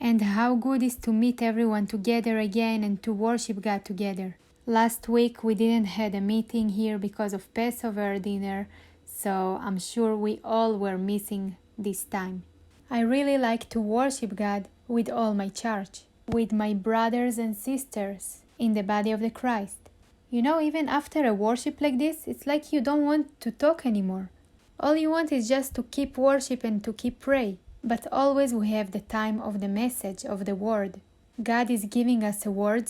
and how good is to meet everyone together again and to worship God together. Last week we didn't have a meeting here because of Passover dinner, so I'm sure we all were missing this time. I really like to worship God with all my church, with my brothers and sisters in the body of the Christ. Even after a worship like this, it's like you don't want to talk anymore. All you want is just to keep worship and to keep pray. But always we have the time of the message of the word. God is giving us a word,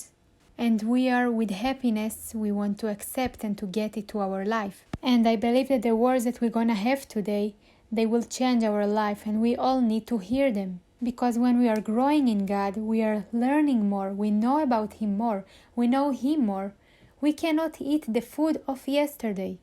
and we are with happiness, we want to accept and to get it to our life. And I believe that the words that we're gonna have today, they will change our life, and we all need to hear them. Because when we are growing in God, we are learning more, we know about Him more, we know Him more. We cannot eat the food of yesterday.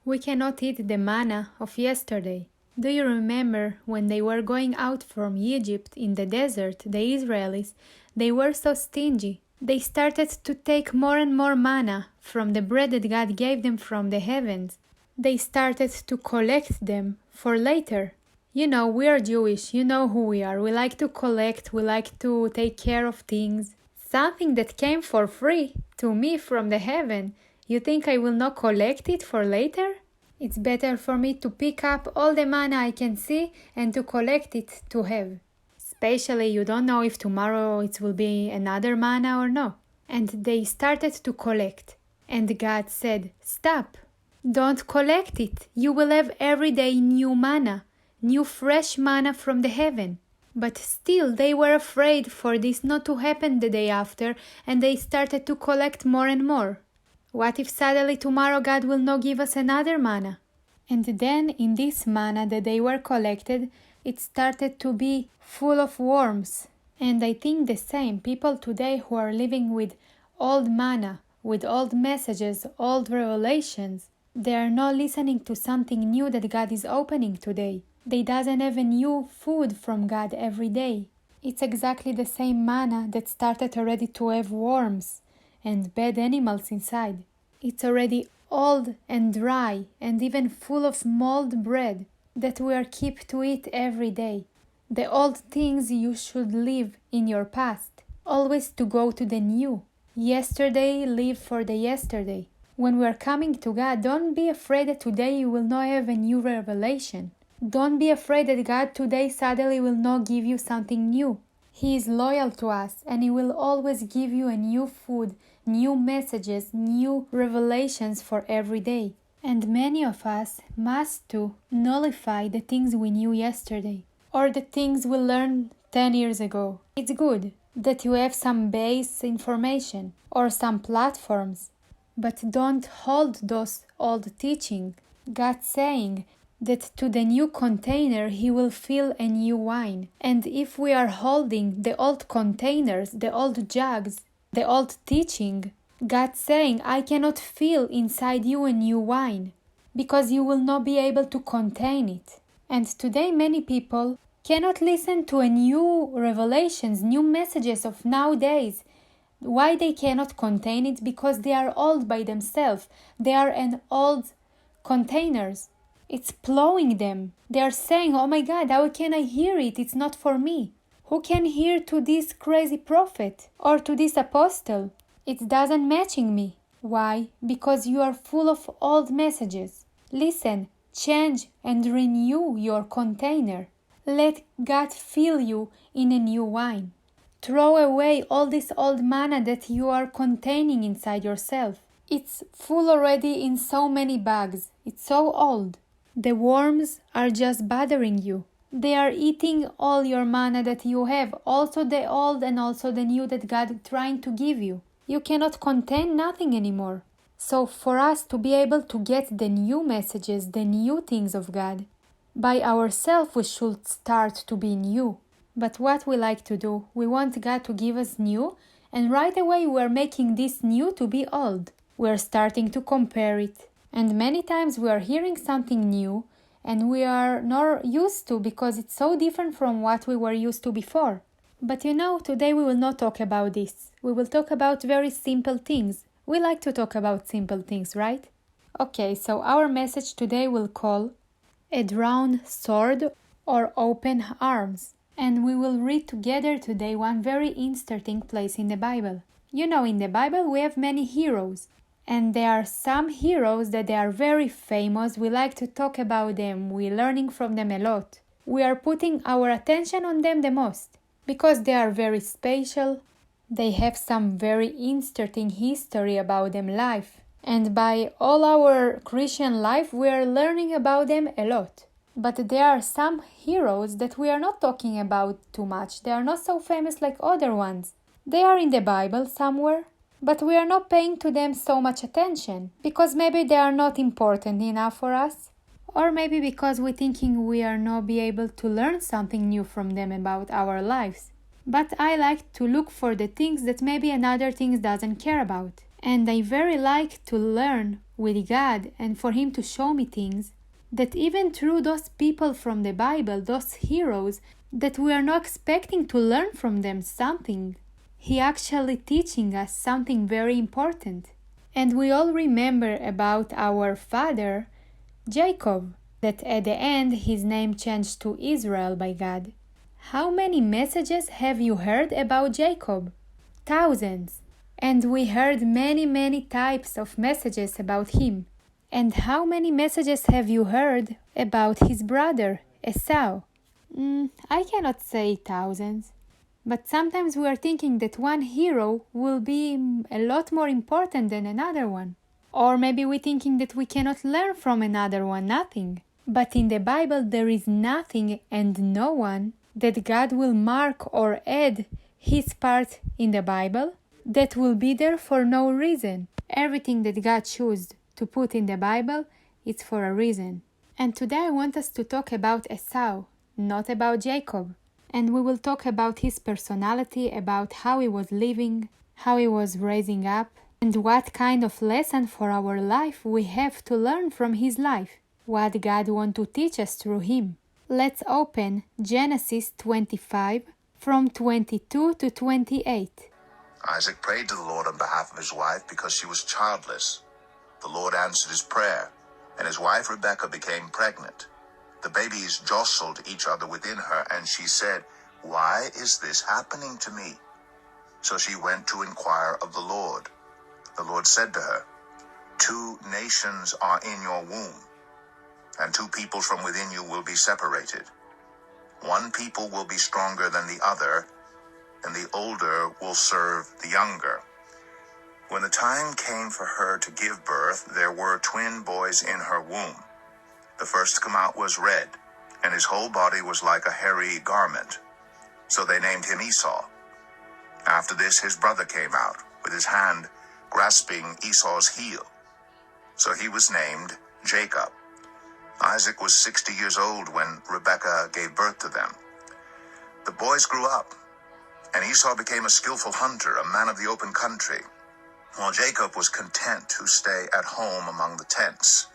We cannot eat the manna of yesterday. Do you remember when they were going out from Egypt in the desert, the Israelis, they were so stingy. They started to take more and more manna from the bread that God gave them from the heavens. They started to collect them for later. We are Jewish, you know who we are. We like to collect, we like to take care of things. Something that came for free to me from the heaven, you think I will not collect it for later? It's better for me to pick up all the manna I can see and to collect it to have. Especially you don't know if tomorrow it will be another manna or no. And they started to collect. And God said, stop, don't collect it. You will have every day new manna, new fresh manna from the heaven. But still they were afraid for this not to happen the day after, and they started to collect more and more. What if suddenly tomorrow God will not give us another manna? And then in this manna that they were collected, it started to be full of worms. And I think the same, people today who are living with old manna, with old messages, old revelations, they are not listening to something new that God is opening today. They doesn't have a new food from God every day. It's exactly the same manna that started already to have worms and bad animals inside. It's already old and dry and even full of mold bread that we are kept to eat every day. The old things you should leave in your past, always to go to the new. Yesterday, live for the yesterday. When we are coming to God, don't be afraid that today you will not have a new revelation. Don't be afraid that God today suddenly will not give you something new. He is loyal to us and He will always give you a new food, new messages, new revelations for every day. And many of us must to nullify the things we knew yesterday or the things we learned 10 years ago. It's good that you have some base information or some platforms, but don't hold those old teaching. God saying that to the new container He will fill a new wine. And if we are holding the old containers, the old jugs, the old teaching, God saying, I cannot fill inside you a new wine, because you will not be able to contain it. And today many people cannot listen to a new revelations, new messages of nowadays. Why they cannot contain it? Because they are old by themselves. They are an old containers. It's plowing them. They are saying, oh my God, how can I hear it? It's not for me. Who can hear to this crazy prophet or to this apostle? It doesn't matching me. Why? Because you are full of old messages. Listen, change and renew your container. Let God fill you in a new wine. Throw away all this old manna that you are containing inside yourself. It's full already in so many bags. It's so old. The worms are just bothering you. They are eating all your manna that you have, also the old and also the new that God is trying to give you. You cannot contain nothing anymore. So for us to be able to get the new messages, the new things of God, by ourselves we should start to be new. But what we like to do, we want God to give us new, and right away we are making this new to be old. We are starting to compare it. And many times we are hearing something new and we are not used to, because it's so different from what we were used to before. But today we will not talk about this. We will talk about very simple things. We like to talk about simple things, right? Okay, so our message today will call a drawn sword or open arms. And we will read together today one very interesting place in the Bible. You know, in the Bible we have many heroes. And there are some heroes that they are very famous. We like to talk about them. We're learning from them a lot. We are putting our attention on them the most. Because they are very special. They have some very interesting history about them life. And by all our Christian life, we are learning about them a lot. But there are some heroes that we are not talking about too much. They are not so famous like other ones. They are in the Bible somewhere, but we are not paying to them so much attention because maybe they are not important enough for us, or maybe because we're thinking we are not be able to learn something new from them about our lives. But I like to look for the things that maybe another things doesn't care about. And I very like to learn with God and for Him to show me things that even through those people from the Bible, those heroes, that we are not expecting to learn from them something. He actually teaching us something very important. And we all remember about our father, Jacob, that at the end his name changed to Israel by God. How many messages have you heard about Jacob? Thousands. And we heard many types of messages about him. And how many messages have you heard about his brother, Esau? I cannot say thousands. But sometimes we are thinking that one hero will be a lot more important than another one. Or maybe we're thinking that we cannot learn from another one nothing. But in the Bible there is nothing and no one that God will mark or add his part in the Bible that will be there for no reason. Everything that God chose to put in the Bible, it's for a reason. And today I want us to talk about Esau, not about Jacob. And we will talk about his personality, about how he was living, how he was raising up, and what kind of lesson for our life we have to learn from his life, what God wants to teach us through him. Let's open Genesis 25 from 22 to 28. Isaac prayed to the Lord on behalf of his wife because she was childless. The Lord answered his prayer, and his wife Rebekah became pregnant. The babies jostled each other within her, and she said, "Why is this happening to me?" So she went to inquire of the Lord. The Lord said to her, "Two nations are in your womb, and two people from within you will be separated. One people will be stronger than the other, and the older will serve the younger." When the time came for her to give birth, there were twin boys in her womb. The first to come out was red, and his whole body was like a hairy garment. So they named him Esau. After this, his brother came out, with his hand grasping Esau's heel. So he was named Jacob. Isaac was 60 years old when Rebekah gave birth to them. The boys grew up, and Esau became a skillful hunter, a man of the open country, while Jacob was content to stay at home among the tents.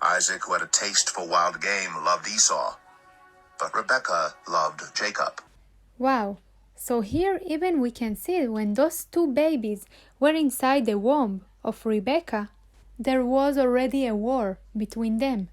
Isaac, who had a taste for wild game, loved Esau, but Rebekah loved Jacob. Wow! So here even we can see when those two babies were inside the womb of Rebekah, there was already a war between them.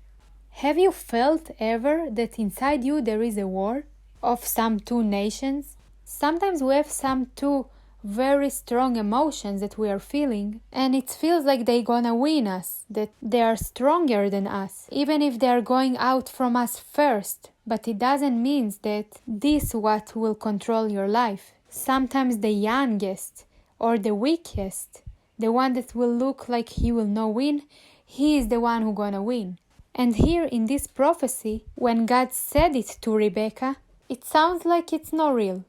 Have you felt ever that inside you there is a war of some two nations? Sometimes we have some two very strong emotions that we are feeling, and it feels like they're gonna win us, that they are stronger than us, even if they are going out from us first. But it doesn't mean that this what will control your life. Sometimes the youngest or the weakest, the one that will look like he will not win, he is the one who gonna win. And here in this prophecy, when God said it to Rebekah, it sounds like it's not real.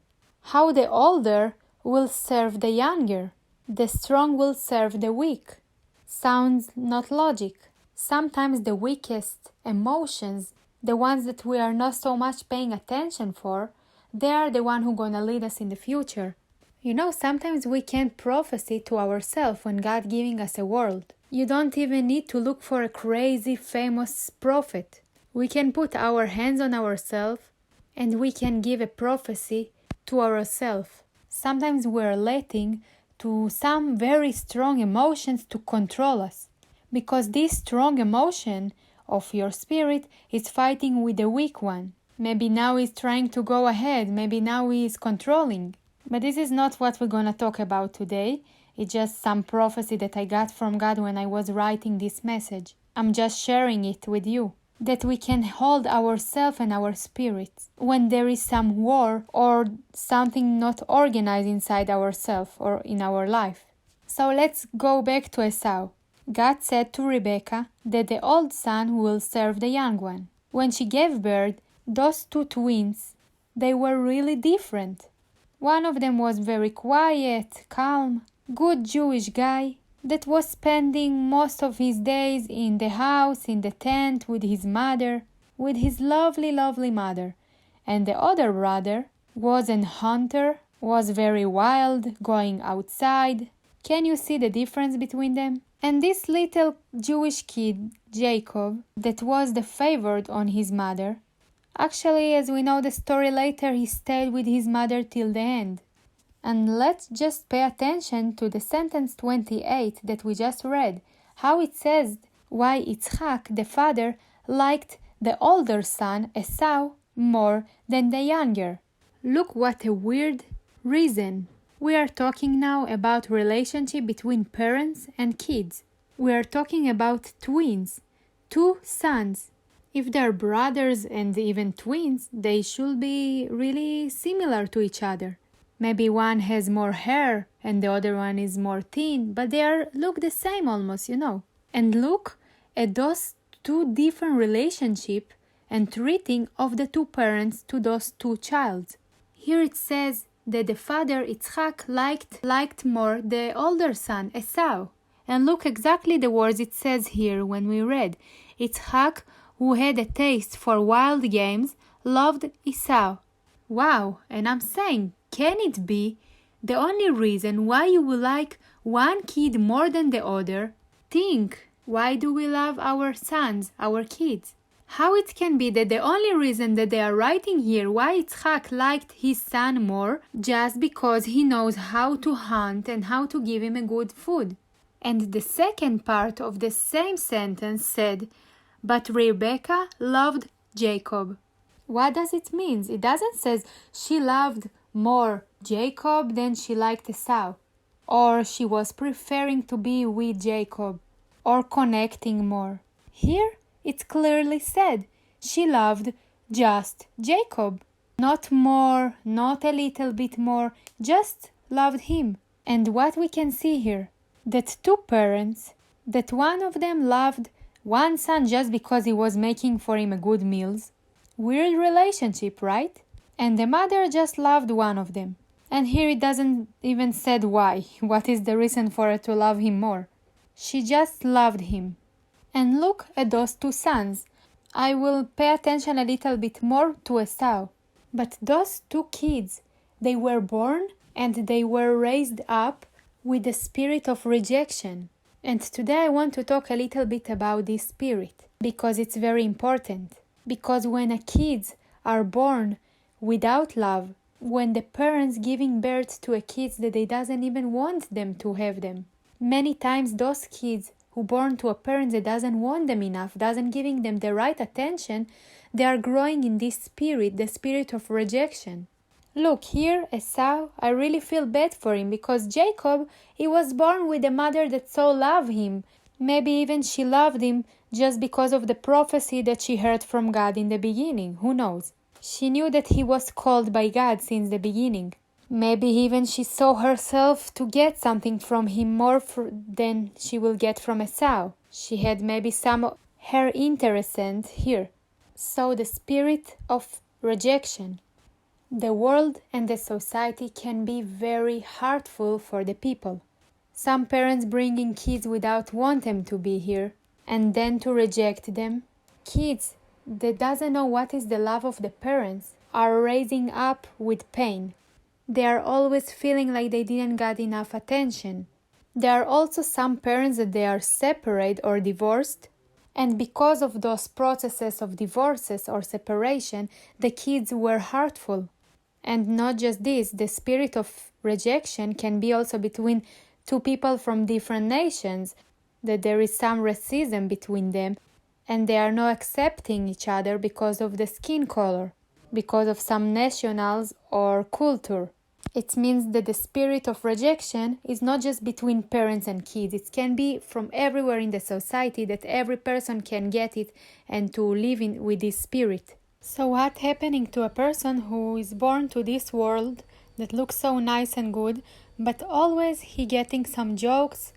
How the older will serve the younger, the strong will serve the weak. Sounds not logic. Sometimes the weakest emotions, the ones that we are not so much paying attention for, they are the one who gonna lead us in the future. You know, sometimes we can't prophesy to ourselves when God giving us a word. You don't even need to look for a crazy famous prophet. We can put our hands on ourselves and we can give a prophecy to ourselves. Sometimes we're letting to some very strong emotions to control us, because this strong emotion of your spirit is fighting with the weak one. Maybe now he's trying to go ahead. Maybe now he is controlling. But this is not what we're going to talk about today. It's just some prophecy that I got from God when I was writing this message. I'm just sharing it with you. That we can hold ourselves and our spirits when there is some war or something not organized inside ourselves or in our life. So let's go back to Esau. God said to Rebekah that the old son will serve the young one. When she gave birth, those two twins, they were really different. One of them was very quiet, calm, good Jewish guy that was spending most of his days in the house, in the tent, with his mother, with his lovely, lovely mother. And the other brother was a hunter, was very wild, going outside. Can you see the difference between them? And this little Jewish kid, Jacob, that was the favorite on his mother, actually, as we know the story later, he stayed with his mother till the end. And let's just pay attention to the sentence 28 that we just read, how it says why Yitzchak, the father, liked the older son, Esau, more than the younger. Look what a weird reason. We are talking now about relationship between parents and kids. We are talking about twins, two sons. If they're brothers and even twins, they should be really similar to each other. Maybe one has more hair and the other one is more thin, but they look the same almost, And look at those two different relationships and treating of the two parents to those two childs. Here it says that the father Yitzchak liked more the older son Esau. And look exactly the words it says here when we read. Yitzchak, who had a taste for wild games, loved Esau. Wow, and I'm saying, can it be the only reason why you will like one kid more than the other? Think, why do we love our sons, our kids? How it can be that the only reason that they are writing here why Yitzchak liked his son more just because he knows how to hunt and how to give him a good food. And the second part of the same sentence said, but Rebekah loved Jacob. What does it mean? It doesn't say she loved more Jacob than she liked Esau, or she was preferring to be with Jacob, or connecting more. Here it's clearly said she loved just Jacob. Not more, not a little bit more, just loved him. And what we can see here, that two parents, that one of them loved one son just because he was making for him a good meals. Weird relationship, right? And the mother just loved one of them. And here it doesn't even said why. What is the reason for her to love him more? She just loved him. And look at those two sons. I will pay attention a little bit more to Esau. But those two kids, they were born and they were raised up with the spirit of rejection. And today I want to talk a little bit about this spirit, because it's very important. Because when kids are born without love, when the parents giving birth to a kid that they doesn't even want them to have them, many times those kids who born to a parent that doesn't want them enough, doesn't giving them the right attention, they are growing in this spirit, the spirit of rejection. Look, here Esau, I really feel bad for him because Jacob, he was born with a mother that so loved him. Maybe even she loved him just because of the prophecy that she heard from God in the beginning. Who knows? She knew that he was called by God since the beginning. Maybe even she saw herself to get something from him more than she will get from Esau. She had maybe some of her interest here. So the spirit of rejection. The world and the society can be very hurtful for the people. Some parents bringing kids without want them to be here and then to reject them. Kids that doesn't know what is the love of the parents are raising up with pain. They are always feeling like they didn't get enough attention. There are also some parents that they are separate or divorced, and because of those processes of divorces or separation, the kids were hurtful. And not just this, the spirit of rejection can be also between two people from different nations, that there is some racism between them and they are not accepting each other because of the skin color. because of some nationals or culture. It means that the spirit of rejection is not just between parents and kids. It can be from everywhere in the society, that every person can get it and to live with this spirit. So what's happening to a person who is born to this world that looks so nice and good, but always he getting some jokes?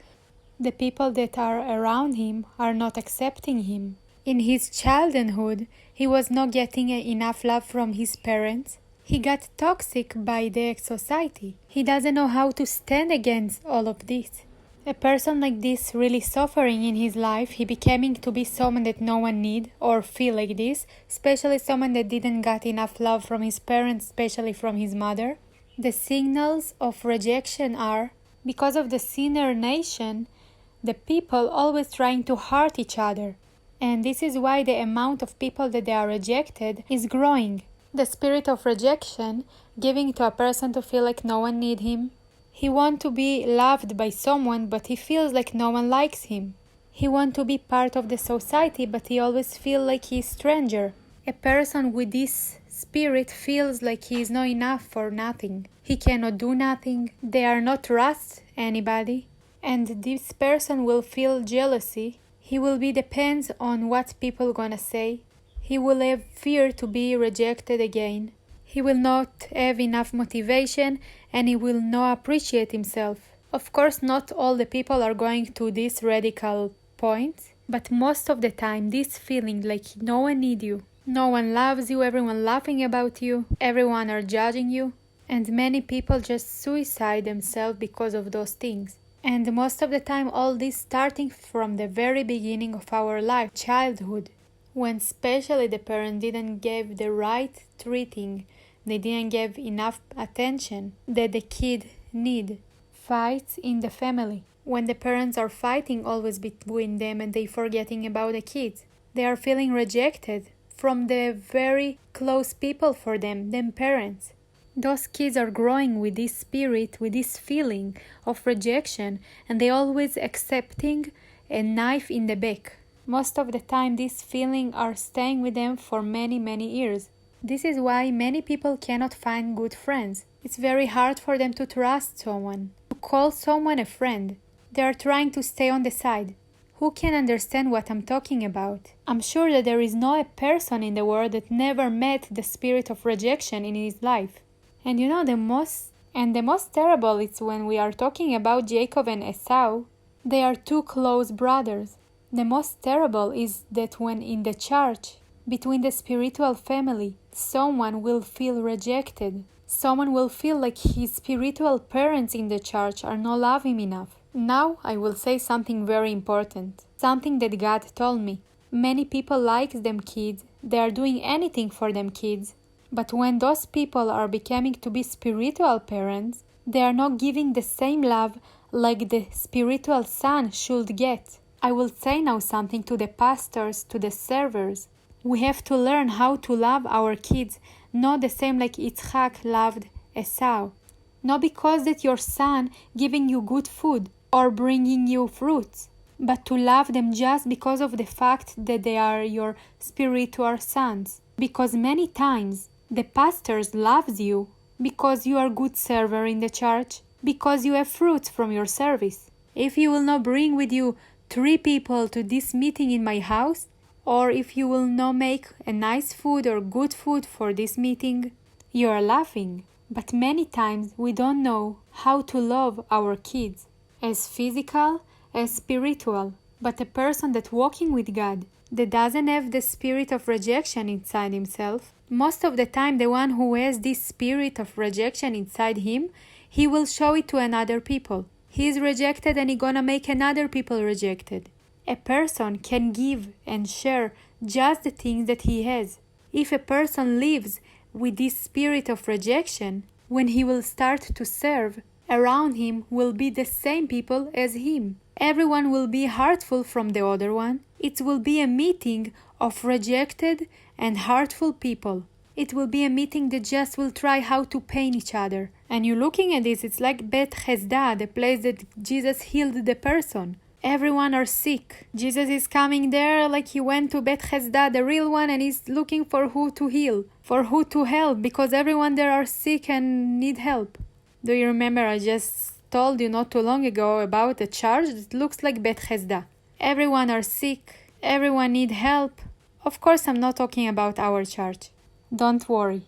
The people that are around him are not accepting him. In his childhood, he was not getting enough love from his parents. He got toxic by the society. He doesn't know how to stand against all of this. A person like this really suffering in his life, he becoming to be someone that no one need or feel like this, especially someone that didn't get enough love from his parents, especially from his mother. The signals of rejection are, because of the sinner nation, the people always trying to hurt each other. And this is why the amount of people that they are rejected is growing. The spirit of rejection, giving to a person to feel like no one needs him. He wants to be loved by someone, but he feels like no one likes him. He wants to be part of the society, but he always feels like he's a stranger. A person with this spirit feels like he is not enough for nothing. He cannot do nothing. They are not trust anybody. And this person will feel jealousy. He will be depends on what people gonna say. He will have fear to be rejected again. He will not have enough motivation and he will not appreciate himself. Of course, not all the people are going to this radical point, but most of the time this feeling like no one needs you, no one loves you, everyone laughing about you, everyone are judging you, and many people just suicide themselves because of those things. And most of the time all this starting from the very beginning of our life, childhood. When especially the parent didn't give the right treating, they didn't give enough attention that the kid need. Fights in the family. When the parents are fighting always between them and they forgetting about the kids. They are feeling rejected from the very close people for them parents. Those kids are growing with this spirit, with this feeling of rejection, and they always accepting a knife in the back. Most of the time these feelings are staying with them for many years. This is why many people cannot find good friends. It's very hard for them to trust someone, to call someone a friend. They are trying to stay on the side. Who can understand what I'm talking about? I'm sure that there is no a person in the world that never met the spirit of rejection in his life. And the most terrible is when we are talking about Jacob and Esau. They are two close brothers. The most terrible is that when in the church, between the spiritual family, someone will feel rejected. Someone will feel like his spiritual parents in the church are not loving him enough. Now I will say something very important, something that God told me. Many people like them kids, they are doing anything for them kids. But when those people are becoming to be spiritual parents, they are not giving the same love like the spiritual son should get. I will say now something to the pastors, to the servers. We have to learn how to love our kids, not the same like Yitzchak loved Esau. Not because that your son giving you good food or bringing you fruits, but to love them just because of the fact that they are your spiritual sons. Because many times the pastors loves you because you are a good server in the church, because you have fruits from your service. If you will not bring with you 3 people to this meeting in my house, or if you will not make a nice food or good food for this meeting, you are laughing. But many times we don't know how to love our kids, as physical as spiritual. But a person that walking with God, that doesn't have the spirit of rejection inside himself, most of the time the one who has this spirit of rejection inside him, he will show it to another people. He is rejected and he gonna make another people rejected. A person can give and share just the things that he has. If a person lives with this spirit of rejection, when he will start to serve, around him will be the same people as him. Everyone will be hurtful from the other one. It will be a meeting of rejected and hurtful people. It will be a meeting that just will try how to pain each other. And you're looking at this, it's like Bet Hesda, the place that Jesus healed the person. Everyone are sick. Jesus is coming there like he went to Bethesda, the real one, and he's looking for who to heal, for who to help, because everyone there are sick and need help. Do you remember I just told you not too long ago about a church that looks like Bethesda? Everyone are sick. Everyone need help. Of course, I'm not talking about our church. Don't worry.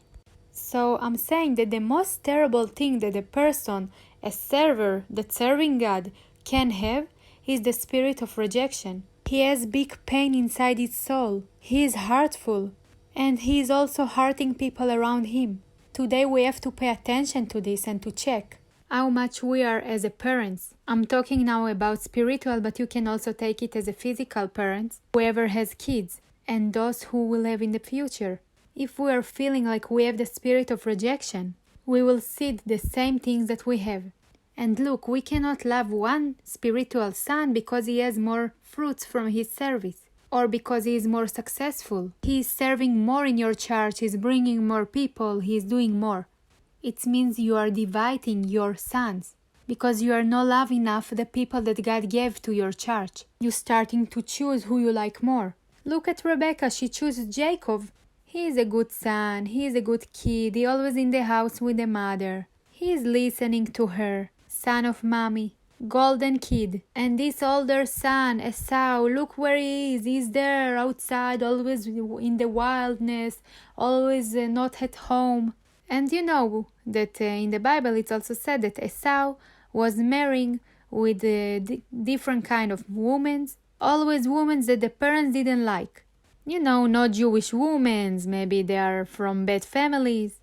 So I'm saying that the most terrible thing that a person, a server that's serving God, can have is the spirit of rejection. He has big pain inside his soul. He is hurtful. And he is also hurting people around him. Today we have to pay attention to this and to check how much we are as a parents. I'm talking now about spiritual, but you can also take it as a physical parents, whoever has kids, and those who will have in the future. If we are feeling like we have the spirit of rejection, we will see the same things that we have. And look, we cannot love one spiritual son because he has more fruits from his service, or because he is more successful. He is serving more in your church, he is bringing more people, he is doing more. It means you are dividing your sons, because you are not loving enough the people that God gave to your church. You're starting to choose who you like more. Look at Rebecca, she chooses Jacob. He is a good son, he is a good kid, he always in the house with the mother. He is listening to her. Son of mommy, golden kid. And this older son, Esau, look where he is. He's there outside, always in the wildness, always not at home. And you know that in the Bible it's also said that Esau was marrying with different kind of women, always women that the parents didn't like. You know, not Jewish women, maybe they are from bad families.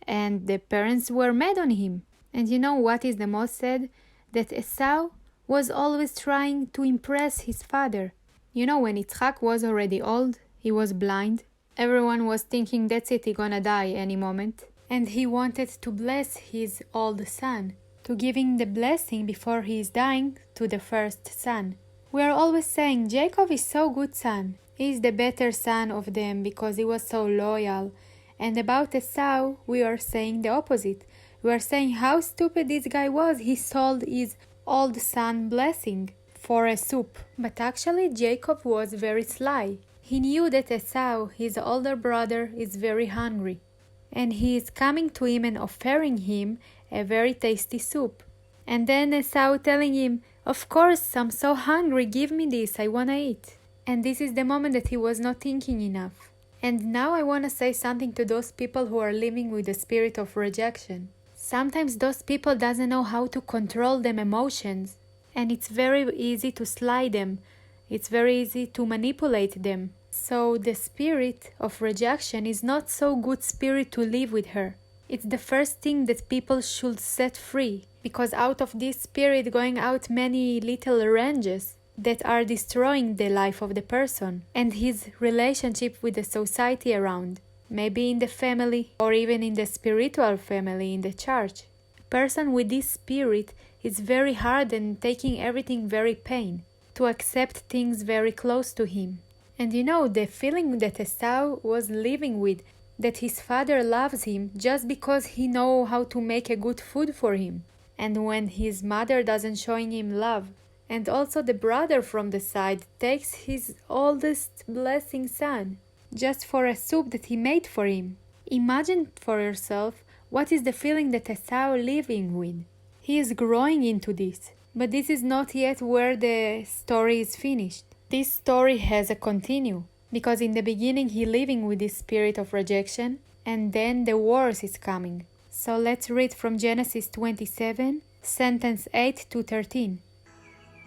And the parents were mad on him. And you know what is the most sad? That Esau was always trying to impress his father. You know, when Yitzhak was already old, he was blind. Everyone was thinking that's it, he's gonna die any moment. And he wanted to bless his old son, to give him the blessing before he is dying to the first son. We are always saying Jacob is so good son. He is the better son of them because he was so loyal. And about Esau, we are saying the opposite. We are saying how stupid this guy was. He sold his old son blessing for a soup. But actually Jacob was very sly. He knew that Esau, his older brother, is very hungry. And he is coming to him and offering him a very tasty soup. And then Esau telling him, of course, I'm so hungry, give me this, I wanna eat. And this is the moment that he was not thinking enough. And now I wanna say something to those people who are living with the spirit of rejection. Sometimes those people doesn't know how to control them emotions, and it's very easy to slide them. It's very easy to manipulate them. So the spirit of rejection is not so good spirit to live with her. It's the first thing that people should set free, because out of this spirit going out many little ranges that are destroying the life of the person and his relationship with the society around. Maybe in the family or even in the spiritual family in the church. A person with this spirit is very hard and taking everything very pain, to accept things very close to him. And you know, the feeling that Esau was living with, that his father loves him just because he knows how to make a good food for him. And when his mother doesn't showing him love. And also the brother from the side takes his oldest blessing son just for a soup that he made for him. Imagine for yourself what is the feeling that Esau living with. He is growing into this, but this is not yet where the story is finished. This story has a continue, because in the beginning he living with this spirit of rejection, and then the worst is coming. So let's read from Genesis 27, sentence 8 to 13.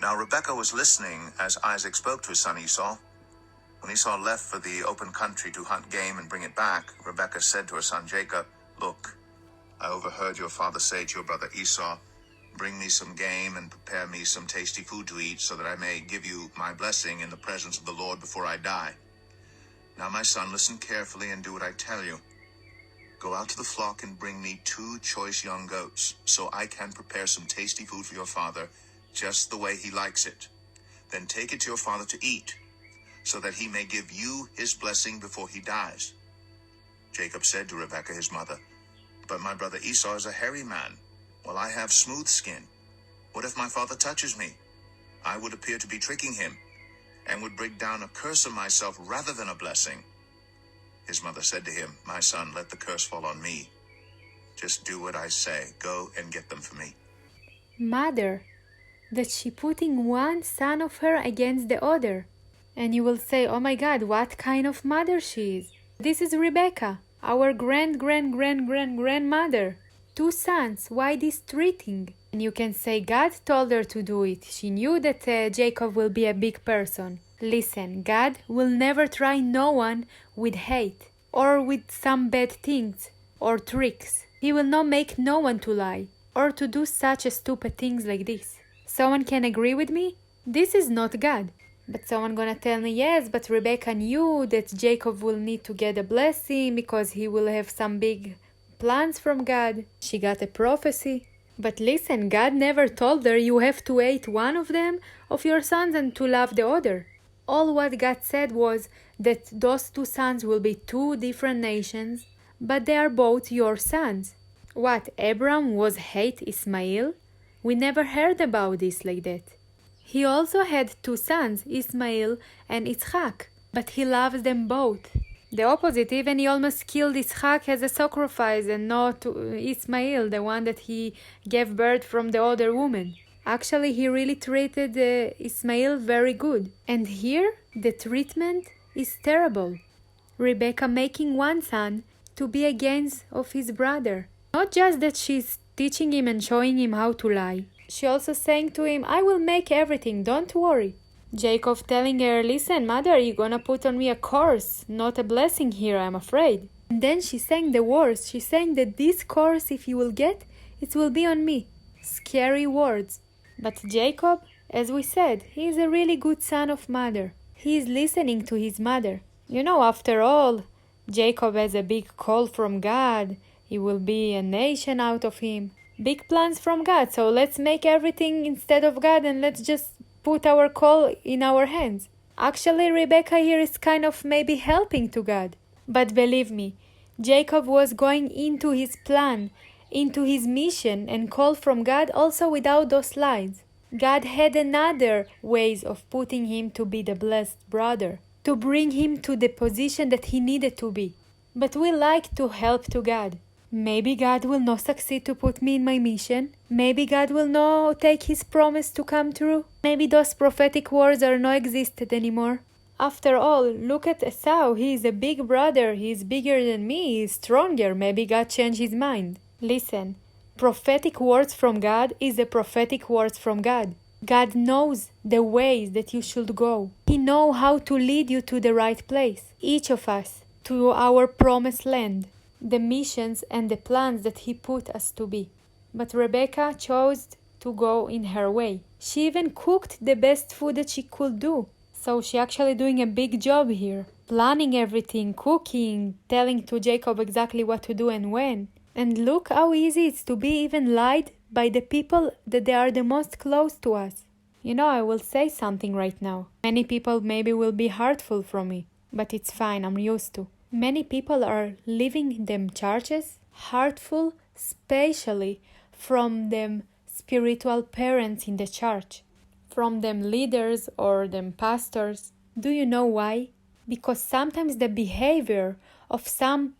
Now Rebekah was listening as Isaac spoke to his son Esau. When Esau left for the open country to hunt game and bring it back, Rebekah said to her son Jacob, Look, I overheard your father say to your brother Esau, Bring me some game and prepare me some tasty food to eat, so that I may give you my blessing in the presence of the Lord before I die. Now my son, listen carefully and do what I tell you. Go out to the flock and bring me 2 choice young goats, so I can prepare some tasty food for your father, just the way he likes it. Then take it to your father to eat, so that he may give you his blessing before he dies. Jacob said to Rebekah his mother, But my brother Esau is a hairy man, while I have smooth skin. What if my father touches me? I would appear to be tricking him and would bring down a curse on myself rather than a blessing. His mother said to him, My son, let the curse fall on me. Just do what I say. Go and get them for me. Mother, that she putting one son of her against the other. And you will say, oh my God, what kind of mother she is. This is Rebecca, our grandmother. 2 sons, why this treating? And you can say God told her to do it. She knew that Jacob will be a big person. Listen, God will never try no one with hate or with some bad things or tricks. He will not make no one to lie or to do such a stupid things like this. Someone can agree with me? This is not God. But someone gonna tell me, yes, but Rebecca knew that Jacob will need to get a blessing because he will have some big plans from God. She got a prophecy. But listen, God never told her you have to hate one of them, of your sons, and to love the other. All what God said was that those 2 sons will be 2 different nations, but they are both your sons. What, Abraham was hate Ismail? We never heard about this like that. He also had 2 sons, Ismail and Yitzhak, but he loves them both. The opposite, even he almost killed Yitzhak as a sacrifice and not Ismail, the one that he gave birth from the other woman. Actually, he really treated Ismail very good. And here, the treatment is terrible. Rebecca making one son to be against of his brother. Not just that she's teaching him and showing him how to lie. She also saying to him, I will make everything, don't worry. Jacob telling her, listen, mother, you're gonna put on me a curse, not a blessing here, I'm afraid. And then she's saying the words. She's saying that this curse, if you will get, it will be on me. Scary words. But Jacob, as we said, he is a really good son of mother. He is listening to his mother. You know, after all, Jacob has a big call from God. He will be a nation out of him. Big plans from God, so let's make everything instead of God and let's just put our call in our hands. Actually, Rebecca here is kind of maybe helping to God. But believe me, Jacob was going into his plan, into his mission and call from God also without those lies. God had another ways of putting him to be the blessed brother, to bring him to the position that he needed to be. But we like to help to God. Maybe God will not succeed to put me in my mission. Maybe God will not take his promise to come true. Maybe those prophetic words are not existed anymore. After all, look at Esau. He is a big brother. He is bigger than me. He is stronger. Maybe God changed his mind. Listen, prophetic words from God is a prophetic words from God. God knows the ways that you should go. He knows how to lead you to the right place. Each of us to our promised land. The missions and the plans that he put us to be. But Rebecca chose to go in her way. She even cooked the best food that she could do. So she actually doing a big job here. Planning everything, cooking, telling to Jacob exactly what to do and when. And look how easy it's to be even lied by the people that they are the most close to us. You know, I will say something right now. Many people maybe will be hurtful from me. But it's fine, I'm used to. Many people are leaving them churches hurtful, especially from them spiritual parents in the church, from them leaders or them pastors. Do you know why? Because sometimes the behavior of some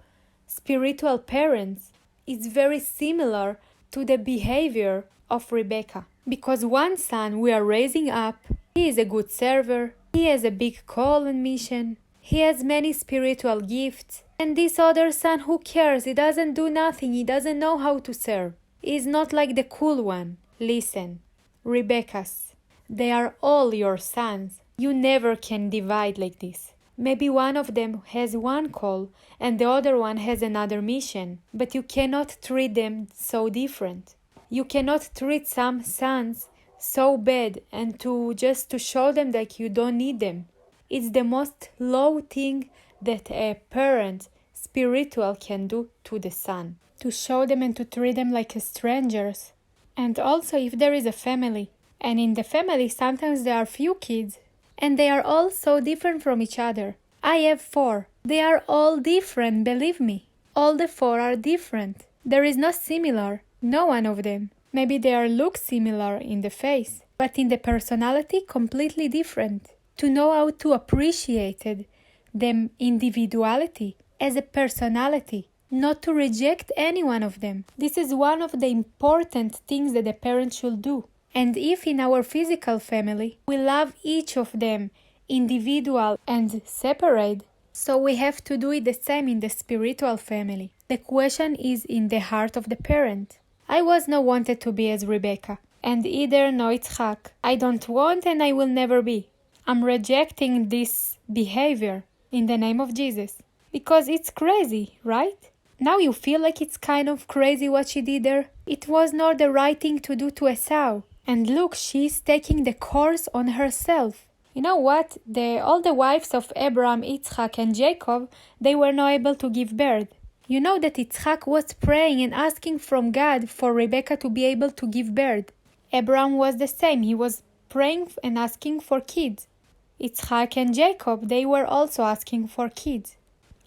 spiritual parents is very similar to the behavior of Rebecca. Because one son we are raising up, he is a good server, he has a big call and mission. He has many spiritual gifts. And this other son, who cares? He doesn't do nothing. He doesn't know how to serve. He is not like the cool one. Listen, Rebecca's, they are all your sons. You never can divide like this. Maybe one of them has one call and the other one has another mission. But you cannot treat them so different. You cannot treat some sons so bad and to show them that you don't need them. It's the most low thing that a parent, spiritual, can do to the son. To show them and to treat them like strangers. And also if there is a family. And in the family sometimes there are few kids. And they are all so different from each other. I have 4. They are all different, believe me. All the 4 are different. There is no similar. No one of them. Maybe they look similar in the face, but in the personality completely different. To know how to appreciate them individuality as a personality, not to reject any one of them. This is one of the important things that a parent should do. And if in our physical family we love each of them individual and separate, so we have to do it the same in the spiritual family. The question is in the heart of the parent. I was not wanted to be as Rebecca, and either no Yitzchak. I don't want and I will never be. I'm rejecting this behavior in the name of Jesus. Because it's crazy, right? Now you feel like it's kind of crazy what she did there? It was not the right thing to do to Esau. And look, she's taking the course on herself. You know what? All the wives of Abraham, Yitzchak, and Jacob, they were not able to give birth. You know that Yitzchak was praying and asking from God for Rebecca to be able to give birth. Abraham was the same. He was praying and asking for kids. Yitzchak and Jacob, they were also asking for kids.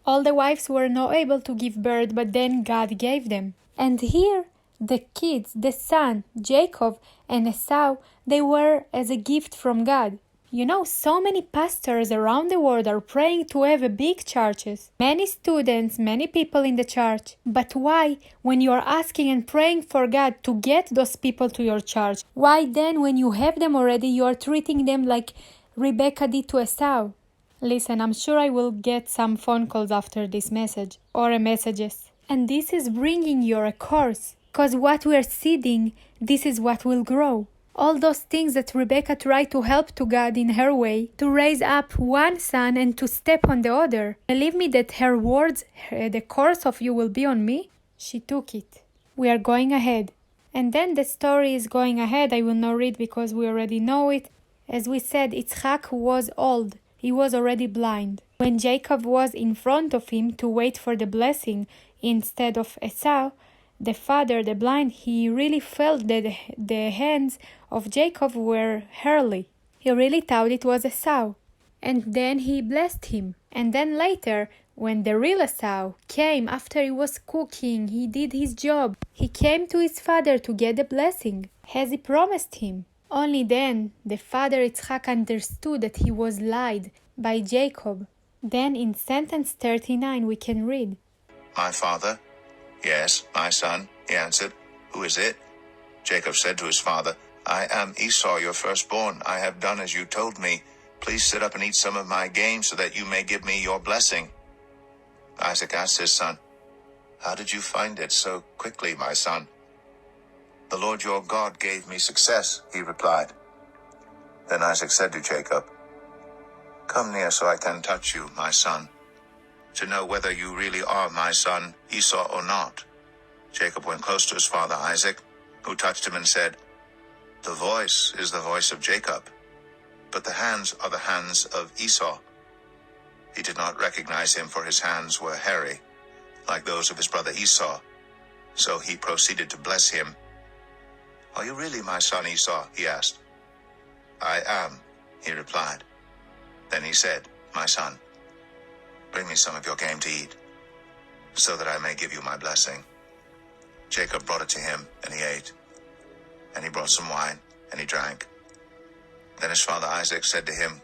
All the wives were not able to give birth, but then God gave them. And here, the kids, the son, Jacob and Esau, they were as a gift from God. You know, so many pastors around the world are praying to have a big churches. Many students, many people in the church. But why, when you are asking and praying for God to get those people to your church, why then when you have them already, you are treating them like Rebecca did to Esau? Listen, I'm sure I will get some phone calls after this message, or messages. And this is bringing your course. Because what we are seeding, this is what will grow. All those things that Rebecca tried to help to God in her way, to raise up one son and to step on the other. Believe me that her words, the course of you will be on me, she took it. We are going ahead. And then the story is going ahead. I will not read because we already know it. As we said, Yitzchak was old. He was already blind. When Jacob was in front of him to wait for the blessing instead of Esau, the father, the blind, he really felt that the hands of Jacob were hairy. He really thought it was Esau. And then he blessed him. And then later, when the real Esau came after he was cooking, he did his job. He came to his father to get the blessing, as he promised him. Only then the father Yitzchak understood that he was lied by Jacob. Then in sentence 39 we can read, My father? Yes, my son, he answered. Who is it? Jacob said to his father, I am Esau, your firstborn. I have done as you told me. Please sit up and eat some of my game so that you may give me your blessing. Isaac asked his son, How did you find it so quickly, my son? The Lord your God gave me success, he replied. Then Isaac said to Jacob, Come near so I can touch you, my son, to know whether you really are my son Esau or not. Jacob went close to his father Isaac, who touched him and said, The voice is the voice of Jacob, but the hands are the hands of Esau. He did not recognize him, for his hands were hairy, like those of his brother Esau. So he proceeded to bless him. Are you really my son Esau? He asked. I am, he replied. Then he said, My son, bring me some of your game to eat, so that I may give you my blessing. Jacob brought it to him, and he ate. And he brought some wine, and he drank. Then his father Isaac said to him,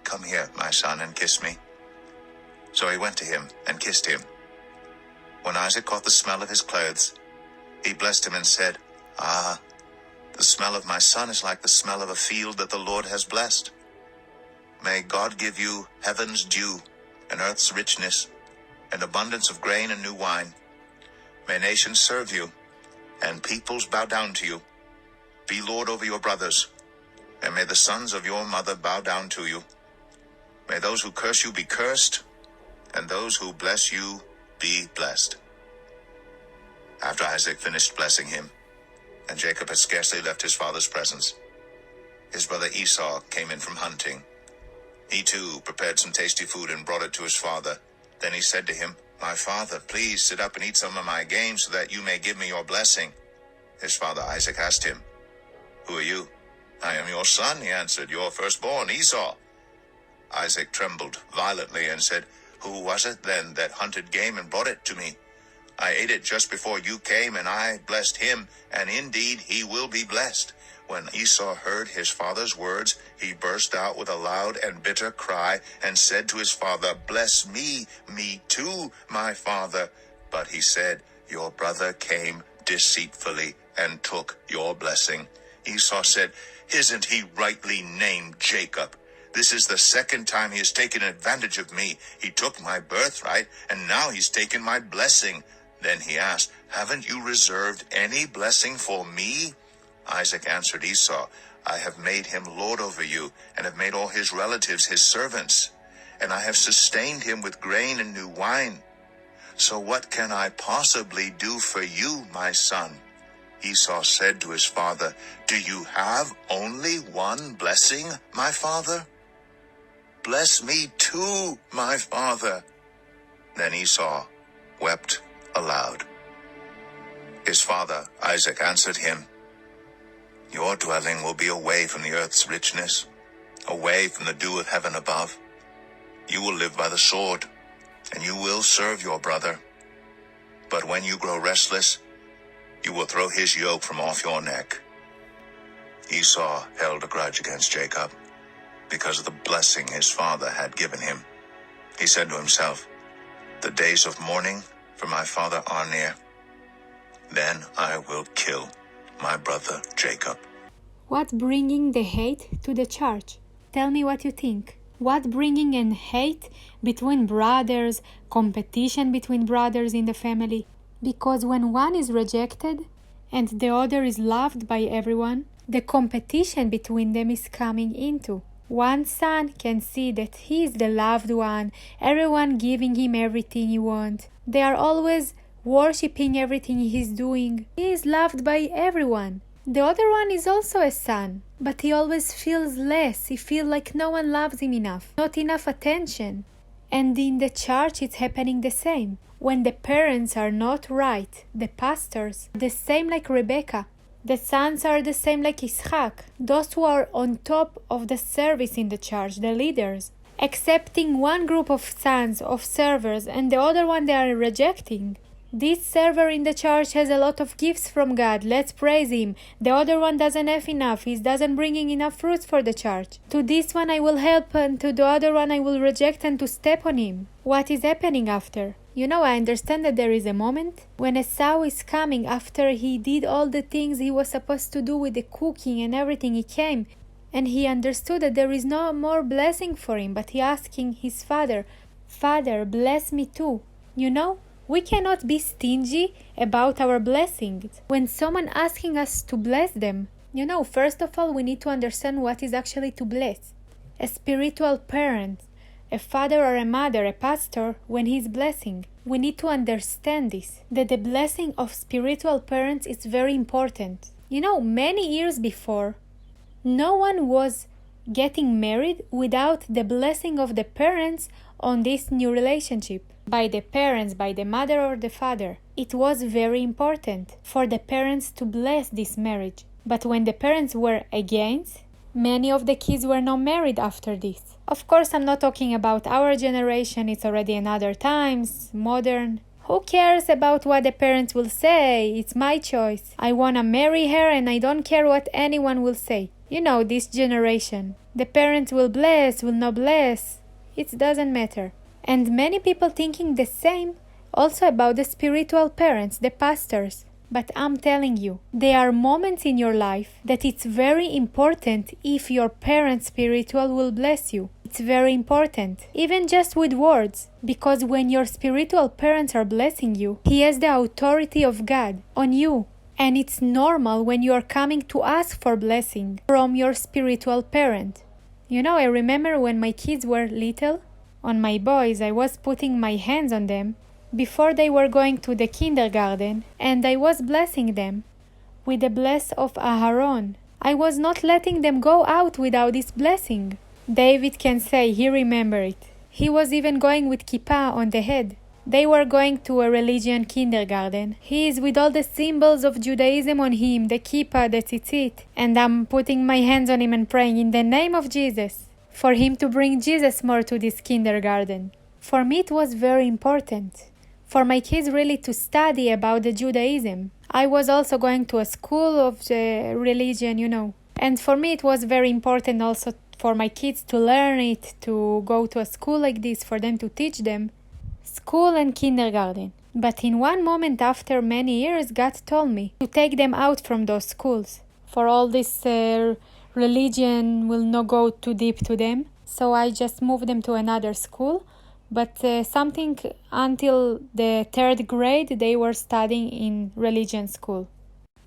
Come here, my son, and kiss me. So he went to him and kissed him. When Isaac caught the smell of his clothes, he blessed him and said, Ah, the smell of my son is like the smell of a field that the Lord has blessed. May God give you heaven's dew and earth's richness, and abundance of grain and new wine. May nations serve you, and peoples bow down to you. Be Lord over your brothers, and may the sons of your mother bow down to you. May those who curse you be cursed, and those who bless you be blessed. After Isaac finished blessing him, and Jacob had scarcely left his father's presence, his brother Esau came in from hunting. He too prepared some tasty food and brought it to his father. Then he said to him, My father, please sit up and eat some of my game so that you may give me your blessing. His father Isaac asked him, Who are you? I am your son, he answered, your firstborn, Esau. Isaac trembled violently and said, Who was it then that hunted game and brought it to me? I ate it just before you came, and I blessed him, and indeed he will be blessed." When Esau heard his father's words, he burst out with a loud and bitter cry, and said to his father, "Bless me, me too, my father." But he said, "Your brother came deceitfully and took your blessing." Esau said, "Isn't he rightly named Jacob? This is the second time he has taken advantage of me. He took my birthright, and now he's taken my blessing." Then he asked, "Haven't you reserved any blessing for me?" Isaac answered Esau, "I have made him lord over you, and have made all his relatives his servants, and I have sustained him with grain and new wine. So what can I possibly do for you, my son?" Esau said to his father, "Do you have only one blessing, my father? Bless me too, my father." Then Esau wept aloud. His father Isaac answered him, "Your dwelling will be away from the earth's richness, away from the dew of heaven above. You will live by the sword, and you will serve your brother. But when you grow restless, you will throw his yoke from off your neck." Esau held a grudge against Jacob because of the blessing his father had given him. He said to himself, "The days of mourning for my father are near. Then I will kill my brother Jacob." What bringing the hate to the church? Tell me what you think. What bringing in hate between brothers, competition between brothers in the family? Because when one is rejected and the other is loved by everyone, the competition between them is coming into. One son can see that he is the loved one, everyone giving him everything he wants. They are always worshipping everything he's doing. He is loved by everyone. The other one is also a son, but he always feels less. He feels like no one loves him enough, not enough attention. And in the church it's happening the same. When the parents are not right, the pastors, the same like Rebecca. The sons are the same like Ishak, those who are on top of the service in the church, the leaders. Accepting one group of sons, of servers, and the other one they are rejecting. This server in the church has a lot of gifts from God, let's praise him. The other one doesn't have enough, he doesn't bring enough fruits for the church. To this one I will help, and to the other one I will reject and to step on him. What is happening after? I understand that there is a moment when Esau is coming after he did all the things he was supposed to do with the cooking and everything. He came and he understood that there is no more blessing for him, but he asking his father, "Father, bless me too." We cannot be stingy about our blessings. When someone asking us to bless them, first of all, we need to understand what is actually to bless. A spiritual parent, a father or a mother, a pastor, when he's blessing, we need to understand this, that the blessing of spiritual parents is very important. Many years before, no one was getting married without the blessing of the parents on this new relationship. By the parents, by the mother or the father. It was very important for the parents to bless this marriage. But when the parents were against, many of the kids were not married after this. Of course, I'm not talking about our generation, it's already another times, modern. Who cares about what the parents will say? It's my choice. I wanna marry her and I don't care what anyone will say. This generation. The parents will bless, will not bless. It doesn't matter. And many people thinking the same also about the spiritual parents, the pastors. But I'm telling you, there are moments in your life that it's very important if your parent spiritual will bless you. It's very important, even just with words. Because when your spiritual parents are blessing you, he has the authority of God on you. And it's normal when you are coming to ask for blessing from your spiritual parent. I remember when my kids were little, on my boys, I was putting my hands on them before they were going to the kindergarten, and I was blessing them with the bless of Aharon. I was not letting them go out without this blessing. David can say he remembered it. He was even going with kippah on the head. They were going to a religion kindergarten. He is with all the symbols of Judaism on him, the kippah, the tzitzit, and I'm putting my hands on him and praying in the name of Jesus, for him to bring Jesus more to this kindergarten. For me it was very important. for my kids really to study about the Judaism. I was also going to a school of the religion, And for me it was very important also for my kids to learn it, to go to a school like this, for them to teach them. School and kindergarten. But in one moment after many years, God told me to take them out from those schools. For all this religion will not go too deep to them. So I just moved them to another school. But something until the 3rd grade, they were studying in religion school.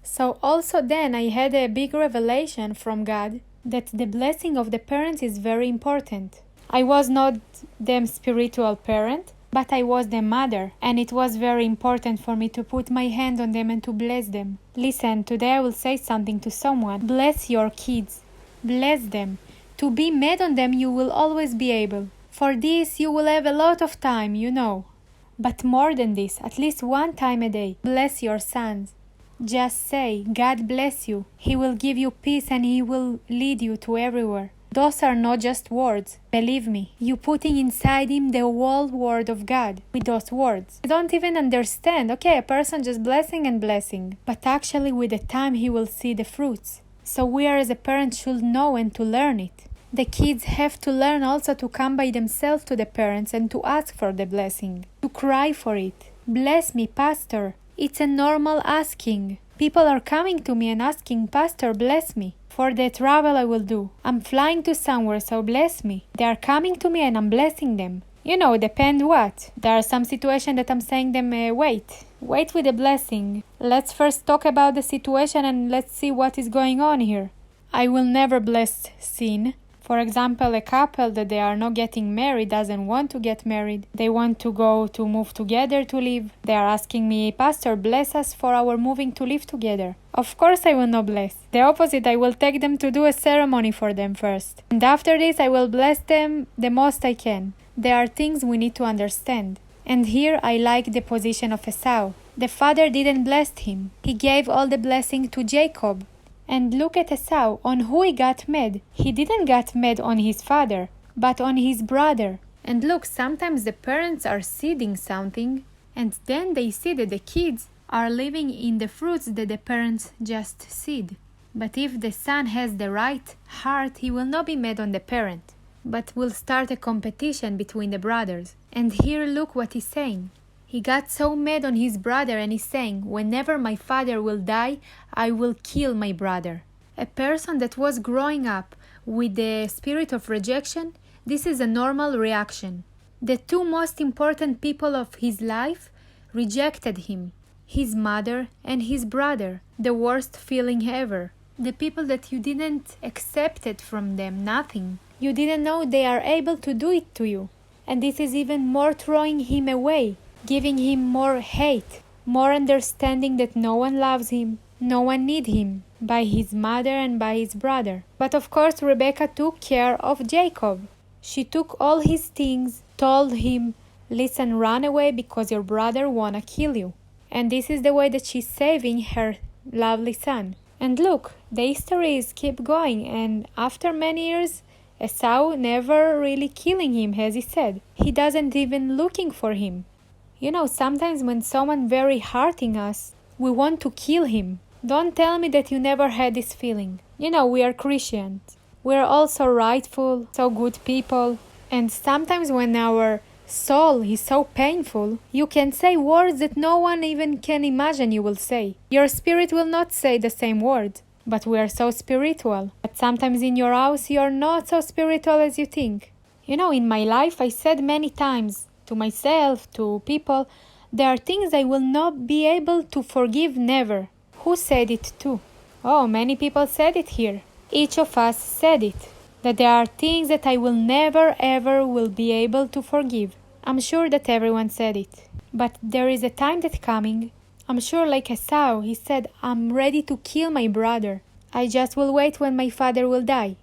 So also then I had a big revelation from God that the blessing of the parents is very important. I was not them spiritual parent, but I was their mother, and it was very important for me to put my hand on them and to bless them. Listen, today I will say something to someone. Bless your kids. Bless them. To be mad on them you will always be able. For this you will have a lot of time, But more than this, at least one time a day, bless your sons. Just say, God bless you. He will give you peace and He will lead you to everywhere. Those are not just words. Believe me, you putting inside him the whole word of God with those words. You don't even understand. Okay, a person just blessing and blessing. But actually with the time he will see the fruits. So we are as a parent should know and to learn it. The kids have to learn also to come by themselves to the parents and to ask for the blessing. To cry for it. Bless me, Pastor. It's a normal asking. People are coming to me and asking, Pastor, bless me. For the travel I will do. I'm flying to somewhere, so bless me. They are coming to me and I'm blessing them. Depend what. There are some situations that I'm saying them, wait with the blessing. Let's first talk about the situation and let's see what is going on here. I will never bless sin. For example, a couple that they are not getting married doesn't want to get married. They want to move together to live. They are asking me, Pastor, bless us for our moving to live together. Of course I will not bless. The opposite, I will take them to do a ceremony for them first. And after this, I will bless them the most I can. There are things we need to understand. And here I like the position of Esau. The father didn't bless him. He gave all the blessing to Jacob. And look at Esau, on who he got mad. He didn't get mad on his father, but on his brother. And look, sometimes the parents are seeding something, and then they see that the kids are living in the fruits that the parents just seed. But if the son has the right heart, he will not be mad on the parent, but will start a competition between the brothers. And here look what he's saying. He got so mad on his brother and he's saying, whenever my father will die, I will kill my brother. A person that was growing up with the spirit of rejection, this is a normal reaction. The two most important people of his life rejected him, his mother and his brother, the worst feeling ever. The people that you didn't accept it from them, nothing. You didn't know they are able to do it to you. And this is even more throwing him away. Giving him more hate, more understanding that no one loves him, no one needs him, by his mother and by his brother. But of course Rebecca took care of Jacob. She took all his things, told him, listen, run away because your brother wanna kill you. And this is the way that she's saving her lovely son. And look, the history is keep going, and after many years, Esau never really killing him, as he said. He doesn't even looking for him. Sometimes when someone very hurting us, we want to kill him. Don't tell me that you never had this feeling. We are Christians. We are also rightful, so good people. And sometimes when our soul is so painful, you can say words that no one even can imagine you will say. Your spirit will not say the same words. But we are so spiritual. But sometimes in your house, you are not so spiritual as you think. In my life, I said many times, to myself, to people, there are things I will not be able to forgive never. Who said it too? Oh, many people said it here. Each of us said it. That there are things that I will never ever will be able to forgive. I'm sure that everyone said it. But there is a time that's coming. I'm sure like Esau, he said, I'm ready to kill my brother. I just will wait when my father will die.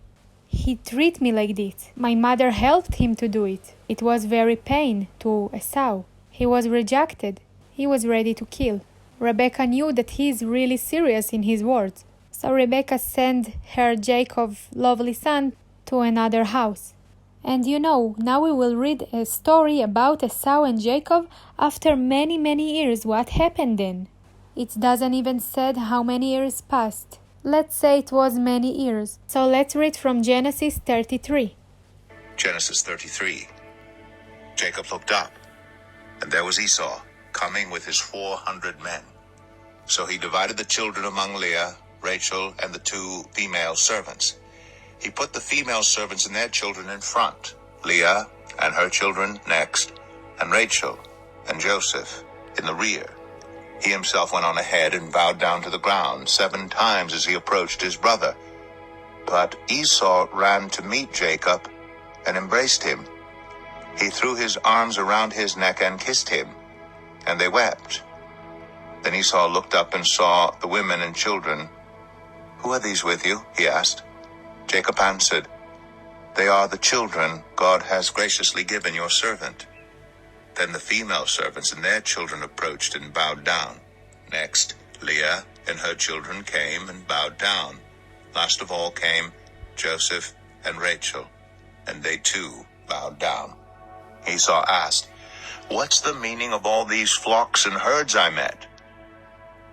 He treated me like this. My mother helped him to do it. It was very pain to Esau. He was rejected. He was ready to kill. Rebecca knew that he is really serious in his words. So Rebecca sent her Jacob's lovely son to another house. And now we will read a story about Esau and Jacob after many, many years. What happened then? It doesn't even say how many years passed. Let's say it was many years. So let's read from Genesis 33. Genesis 33. Jacob looked up, and there was Esau, coming with his 400 men. So he divided the children among Leah, Rachel, and the 2 female servants. He put the female servants and their children in front, Leah and her children next, and Rachel and Joseph in the rear. He himself went on ahead and bowed down to the ground 7 times as he approached his brother. But Esau ran to meet Jacob and embraced him. He threw his arms around his neck and kissed him, and they wept. Then Esau looked up and saw the women and children. "Who are these with you?" he asked. Jacob answered, "They are the children God has graciously given your servant." Then the female servants and their children approached and bowed down. Next, Leah and her children came and bowed down. Last of all came Joseph and Rachel, and they too bowed down. Esau asked, "What's the meaning of all these flocks and herds I met?"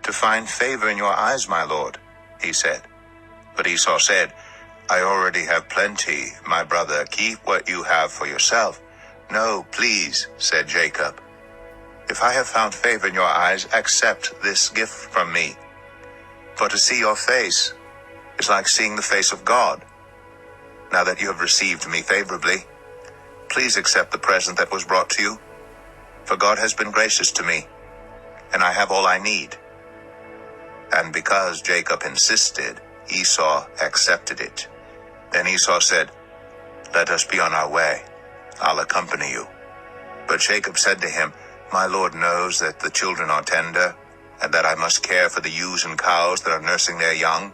"To find favor in your eyes, my lord," he said. But Esau said, "I already have plenty, my brother. Keep what you have for yourself." "No, please," said Jacob. "If I have found favor in your eyes, accept this gift from me. For to see your face is like seeing the face of God. Now that you have received me favorably, please accept the present that was brought to you. For God has been gracious to me, and I have all I need." And because Jacob insisted, Esau accepted it. Then Esau said, "Let us be on our way. I'll accompany you." But Jacob said to him, "My Lord knows that the children are tender, and that I must care for the ewes and cows that are nursing their young.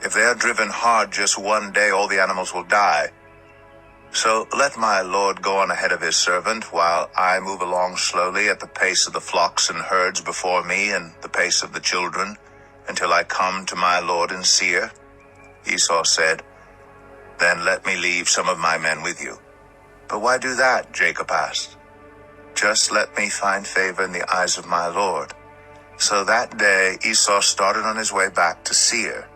If they are driven hard just one day, all the animals will die. So let my Lord go on ahead of his servant, while I move along slowly at the pace of the flocks and herds before me and the pace of the children, until I come to my Lord in Seir." Esau said, "Then let me leave some of my men with you." "But why do that?" Jacob asked. "Just let me find favor in the eyes of my Lord." So that day Esau started on his way back to Seir.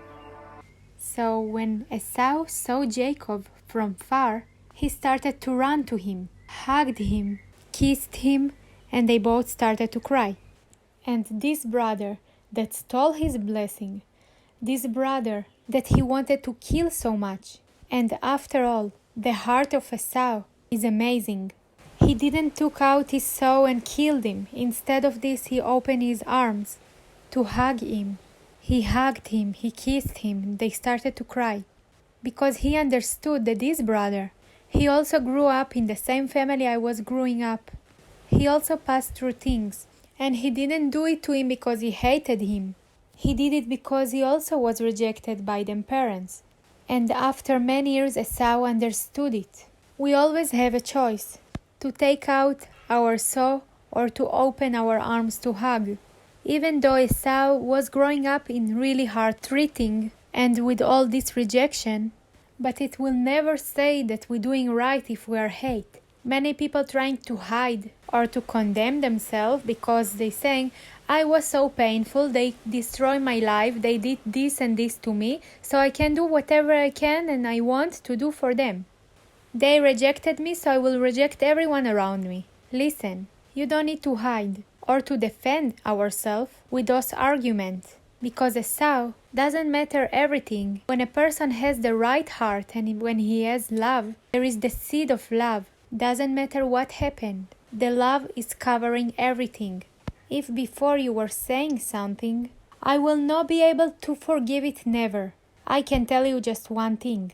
So when Esau saw Jacob from far, he started to run to him, hugged him, kissed him, and they both started to cry. And this brother that stole his blessing, this brother that he wanted to kill so much, and after all, the heart of Esau is amazing. He didn't took out his saw and killed him. Instead of this, he opened his arms to hug him. He hugged him, he kissed him, they started to cry. Because he understood that this brother, he also grew up in the same family I was growing up. He also passed through things, and he didn't do it to him because he hated him. He did it because he also was rejected by them parents. And after many years, Esau understood it. We always have a choice, to take out our saw or to open our arms to hug. Even though Esau was growing up in really hard treating and with all this rejection, but it will never say that we're doing right if we are hate. Many people trying to hide or to condemn themselves because they saying, "I was so painful, they destroyed my life, they did this and this to me, so I can do whatever I can and I want to do for them. They rejected me, so I will reject everyone around me." Listen, you don't need to hide or to defend ourselves with those arguments, because Esau doesn't matter everything. When a person has the right heart and when he has love, there is the seed of love. Doesn't matter what happened. The love is covering everything. If before you were saying something, "I will not be able to forgive it, never," I can tell you just one thing.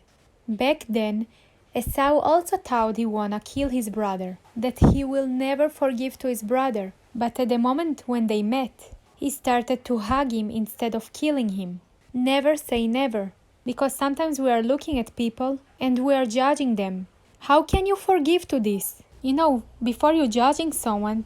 Back then, Esau also thought he wanna kill his brother, that he will never forgive to his brother. But at the moment when they met, he started to hug him instead of killing him. Never say never, because sometimes we are looking at people and we are judging them. How can you forgive to this? Before you judging someone,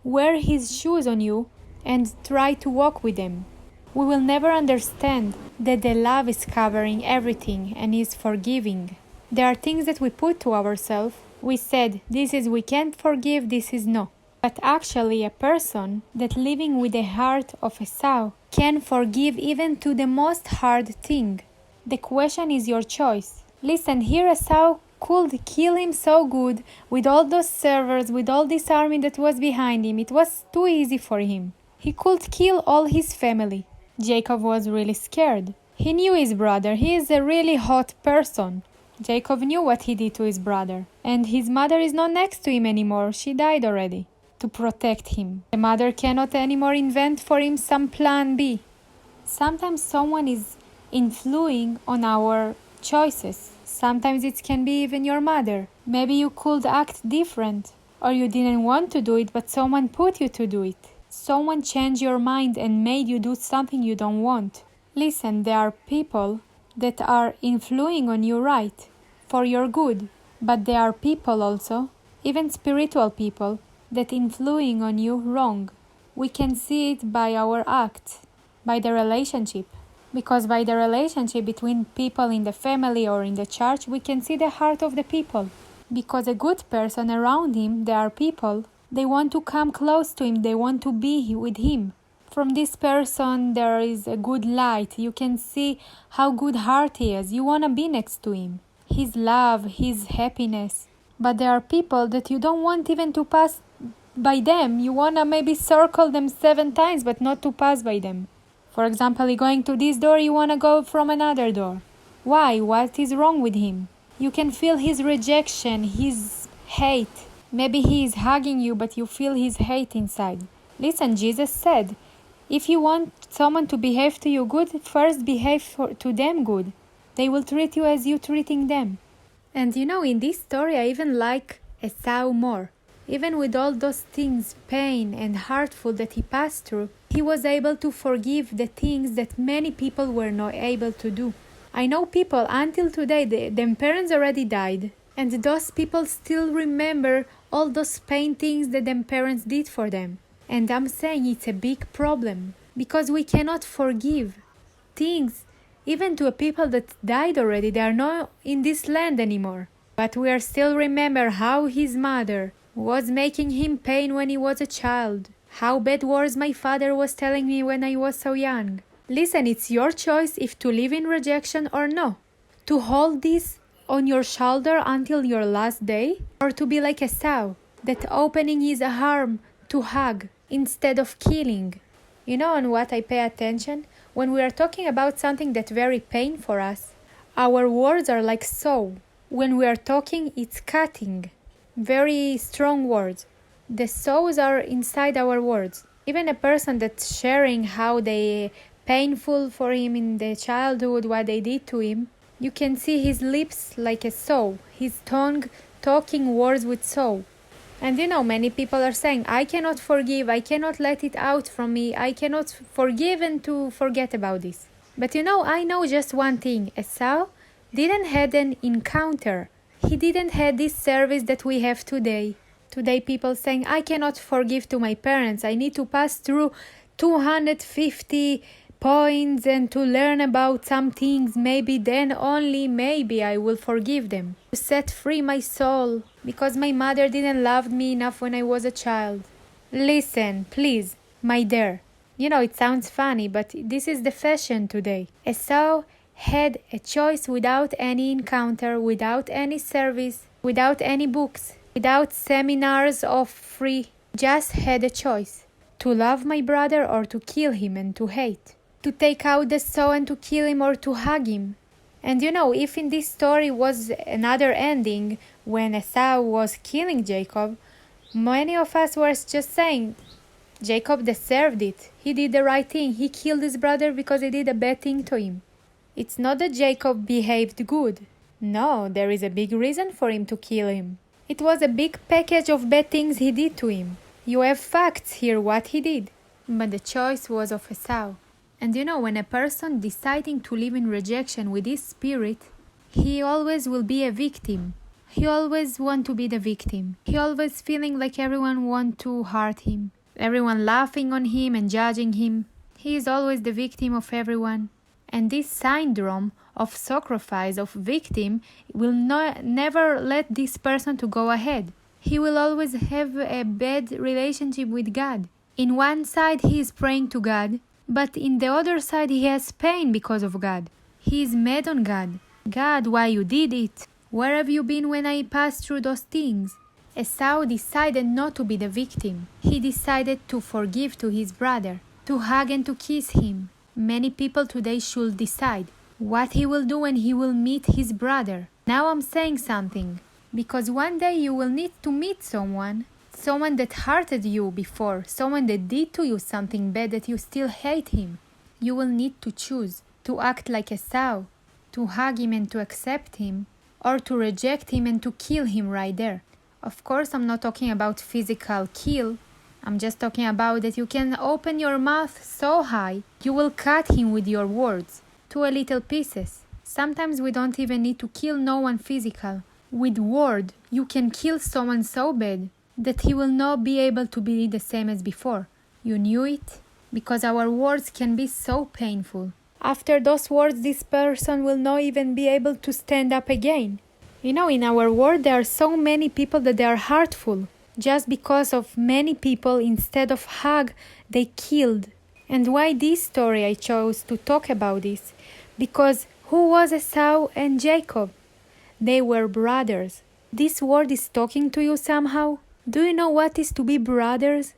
wear his shoes on you and try to walk with them. We will never understand that the love is covering everything and is forgiving. There are things that we put to ourselves. We said, this is we can't forgive, this is no. But actually a person that living with the heart of Esau can forgive even to the most hard thing. The question is your choice. Listen, here Esau could kill him so good with all those servers, with all this army that was behind him. It was too easy for him. He could kill all his family. Jacob was really scared. He knew his brother. He is a really hot person. Jacob knew what he did to his brother. And his mother is not next to him anymore. She died already. To protect him. The mother cannot anymore invent for him some plan B. Sometimes someone is influencing on our choices. Sometimes it can be even your mother. Maybe you could act different. Or you didn't want to do it, but someone put you to do it. Someone changed your mind and made you do something you don't want. Listen, there are people that are influencing on you right, for your good. But there are people also, even spiritual people, that influencing on you wrong. We can see it by our acts, by the relationship. Because by the relationship between people in the family or in the church, we can see the heart of the people. Because a good person around him, there are people, they want to come close to him, they want to be with him. From this person there is a good light. You can see how good heart he is. You want to be next to him. His love, his happiness. But there are people that you don't want even to pass by them. You want to maybe circle them 7 times, but not to pass by them. For example, you're going to this door, you want to go from another door. Why? What is wrong with him? You can feel his rejection, his hate. Maybe he is hugging you, but you feel his hate inside. Listen, Jesus said, if you want someone to behave to you good, first behave to them good. They will treat you as you treating them. And in this story, I even like Esau more. Even with all those things, pain and hurtful that he passed through, he was able to forgive the things that many people were not able to do. I know people until today, their parents already died, and those people still remember all those pain things that their parents did for them. And I'm saying it's a big problem, because we cannot forgive things, even to people that died already. They are not in this land anymore. But we are still remember how his mother was making him pain when he was a child. How bad words my father was telling me when I was so young. Listen, it's your choice if to live in rejection or no. To hold this on your shoulder until your last day, or to be like Esau, that opening his arm to hug instead of killing. On what I pay attention? When we are talking about something that's very pain for us, our words are like saw. When we are talking, it's cutting. Very strong words. The saws are inside our words. Even a person that's sharing how they painful for him in the childhood, what they did to him, you can see his lips like a saw, his tongue talking words with saw. And many people are saying, I cannot forgive, I cannot let it out from me, I cannot forgive and to forget about this. But I know just one thing. Esau didn't have an encounter. He didn't have this service that we have today. Today people saying, I cannot forgive to my parents. I need to pass through 250 points and to learn about some things. Maybe then only maybe I will forgive them. To set free my soul because my mother didn't love me enough when I was a child. Listen, please, my dear. It sounds funny, but this is the fashion today. Esau had a choice without any encounter, without any service, without any books, without seminars of free. Just had a choice. To love my brother or to kill him and to hate. To take out the saw and to kill him or to hug him. And if in this story was another ending when Esau was killing Jacob, many of us were just saying, Jacob deserved it. He did the right thing. He killed his brother because he did a bad thing to him. It's not that Jacob behaved good. No, there is a big reason for him to kill him. It was a big package of bad things he did to him. You have facts here what he did. But the choice was of Esau. And when a person deciding to live in rejection with his spirit, he always will be a victim. He always want to be the victim. He always feeling like everyone want to hurt him. Everyone laughing on him and judging him. He is always the victim of everyone. And this syndrome of sacrifice, of victim, will never let this person to go ahead. He will always have a bad relationship with God. In one side he is praying to God, but in the other side he has pain because of God. He is mad on God. God, why you did it? Where have you been when I passed through those things? Esau decided not to be the victim. He decided to forgive to his brother, to hug and to kiss him. Many people today should decide what he will do when he will meet his brother. Now I'm saying something, because one day you will need to meet someone that hurted you before, someone that did to you something bad that you still hate him. You will need to choose to act like Esau, to hug him and to accept him, or to reject him and to kill him right there. Of course, I'm not talking about physical kill. I'm just talking about that you can open your mouth so high, you will cut him with your words to a little pieces. Sometimes we don't even need to kill no one physical. With word, you can kill someone so bad that he will not be able to be the same as before. You knew it? Because our words can be so painful. After those words, this person will not even be able to stand up again. You know, in our world, there are so many people that they are hurtful. Just because of many people, instead of hug, they killed. And why this story I chose to talk about this? Because who was Esau and Jacob? They were brothers. This word is talking to you somehow? Do you know what is to be brothers?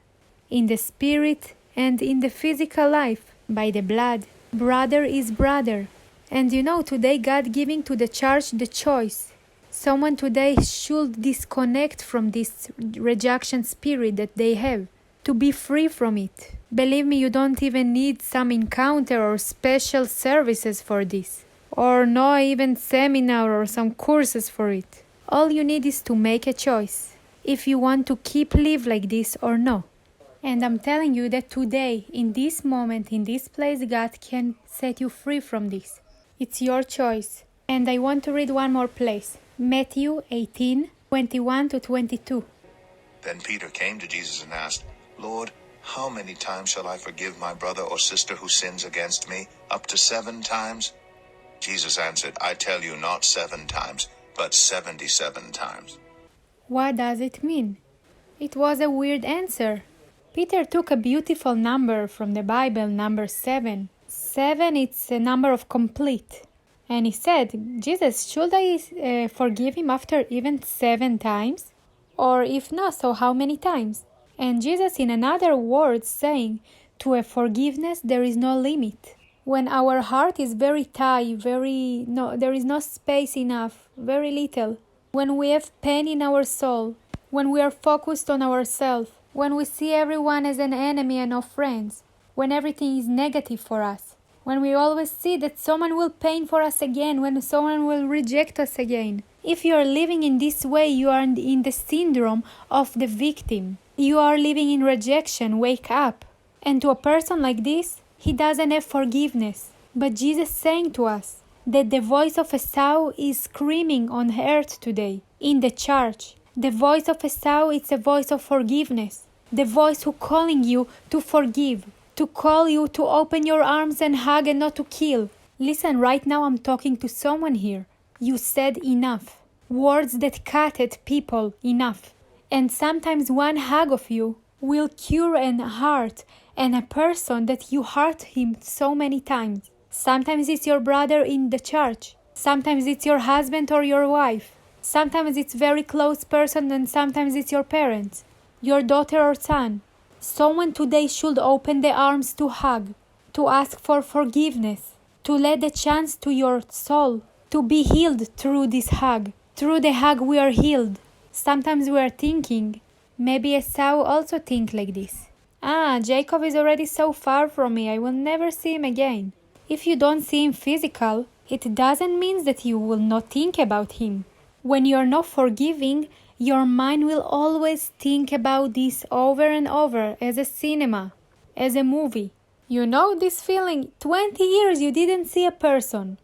In the spirit and in the physical life, by the blood. Brother is brother. And you know, today God giving to the church the choice. Someone today should disconnect from this rejection spirit that they have, to be free from it. Believe me, you don't even need some encounter or special services for this, or not even seminar or some courses for it. All you need is to make a choice, if you want to keep live like this or no. And I'm telling you that today, in this moment, in this place, God can set you free from this. It's your choice. And I want to read one more place. Matthew 18:21-22. Then Peter came to Jesus and asked, Lord, how many times shall I forgive my brother or sister who sins against me? Up to 7 times? Jesus answered, I tell you, not 7 times, but 77 times. What does it mean? It was a weird answer. Peter took a beautiful number from the Bible, number 7. 7, it's a number of complete. And he said, Jesus, should I forgive him after even 7 times? Or if not, so how many times? And Jesus in another word saying, to a forgiveness there is no limit. When our heart is very tight, there is no space enough, very little. When we have pain in our soul, when we are focused on ourselves, when we see everyone as an enemy and no friends, when everything is negative for us, when we always see that someone will pain for us again, when someone will reject us again. If you are living in this way, you are in the syndrome of the victim. You are living in rejection, wake up. And to a person like this, he doesn't have forgiveness. But Jesus saying to us that the voice of Esau is screaming on earth today, in the church. The voice of Esau is a voice of forgiveness. The voice who calling you to forgive. To call you to open your arms and hug and not to kill. Listen, right now I'm talking to someone here. You said enough. Words that cut at people, enough. And sometimes one hug of you will cure an heart and a person that you hurt him so many times. Sometimes it's your brother in the church. Sometimes it's your husband or your wife. Sometimes it's very close person and sometimes it's your parents, your daughter or son. Someone today should open the arms to hug, to ask for forgiveness, to let the chance to your soul to be healed through this hug. Through the hug we are healed. Sometimes we are thinking, maybe Esau also think like this. Jacob is already so far from me, I will never see him again. If you don't see him physical, it doesn't mean that you will not think about him. When you are not forgiving, your mind will always think about this over and over as a cinema, as a movie. You know this feeling, 20 years you didn't see a person,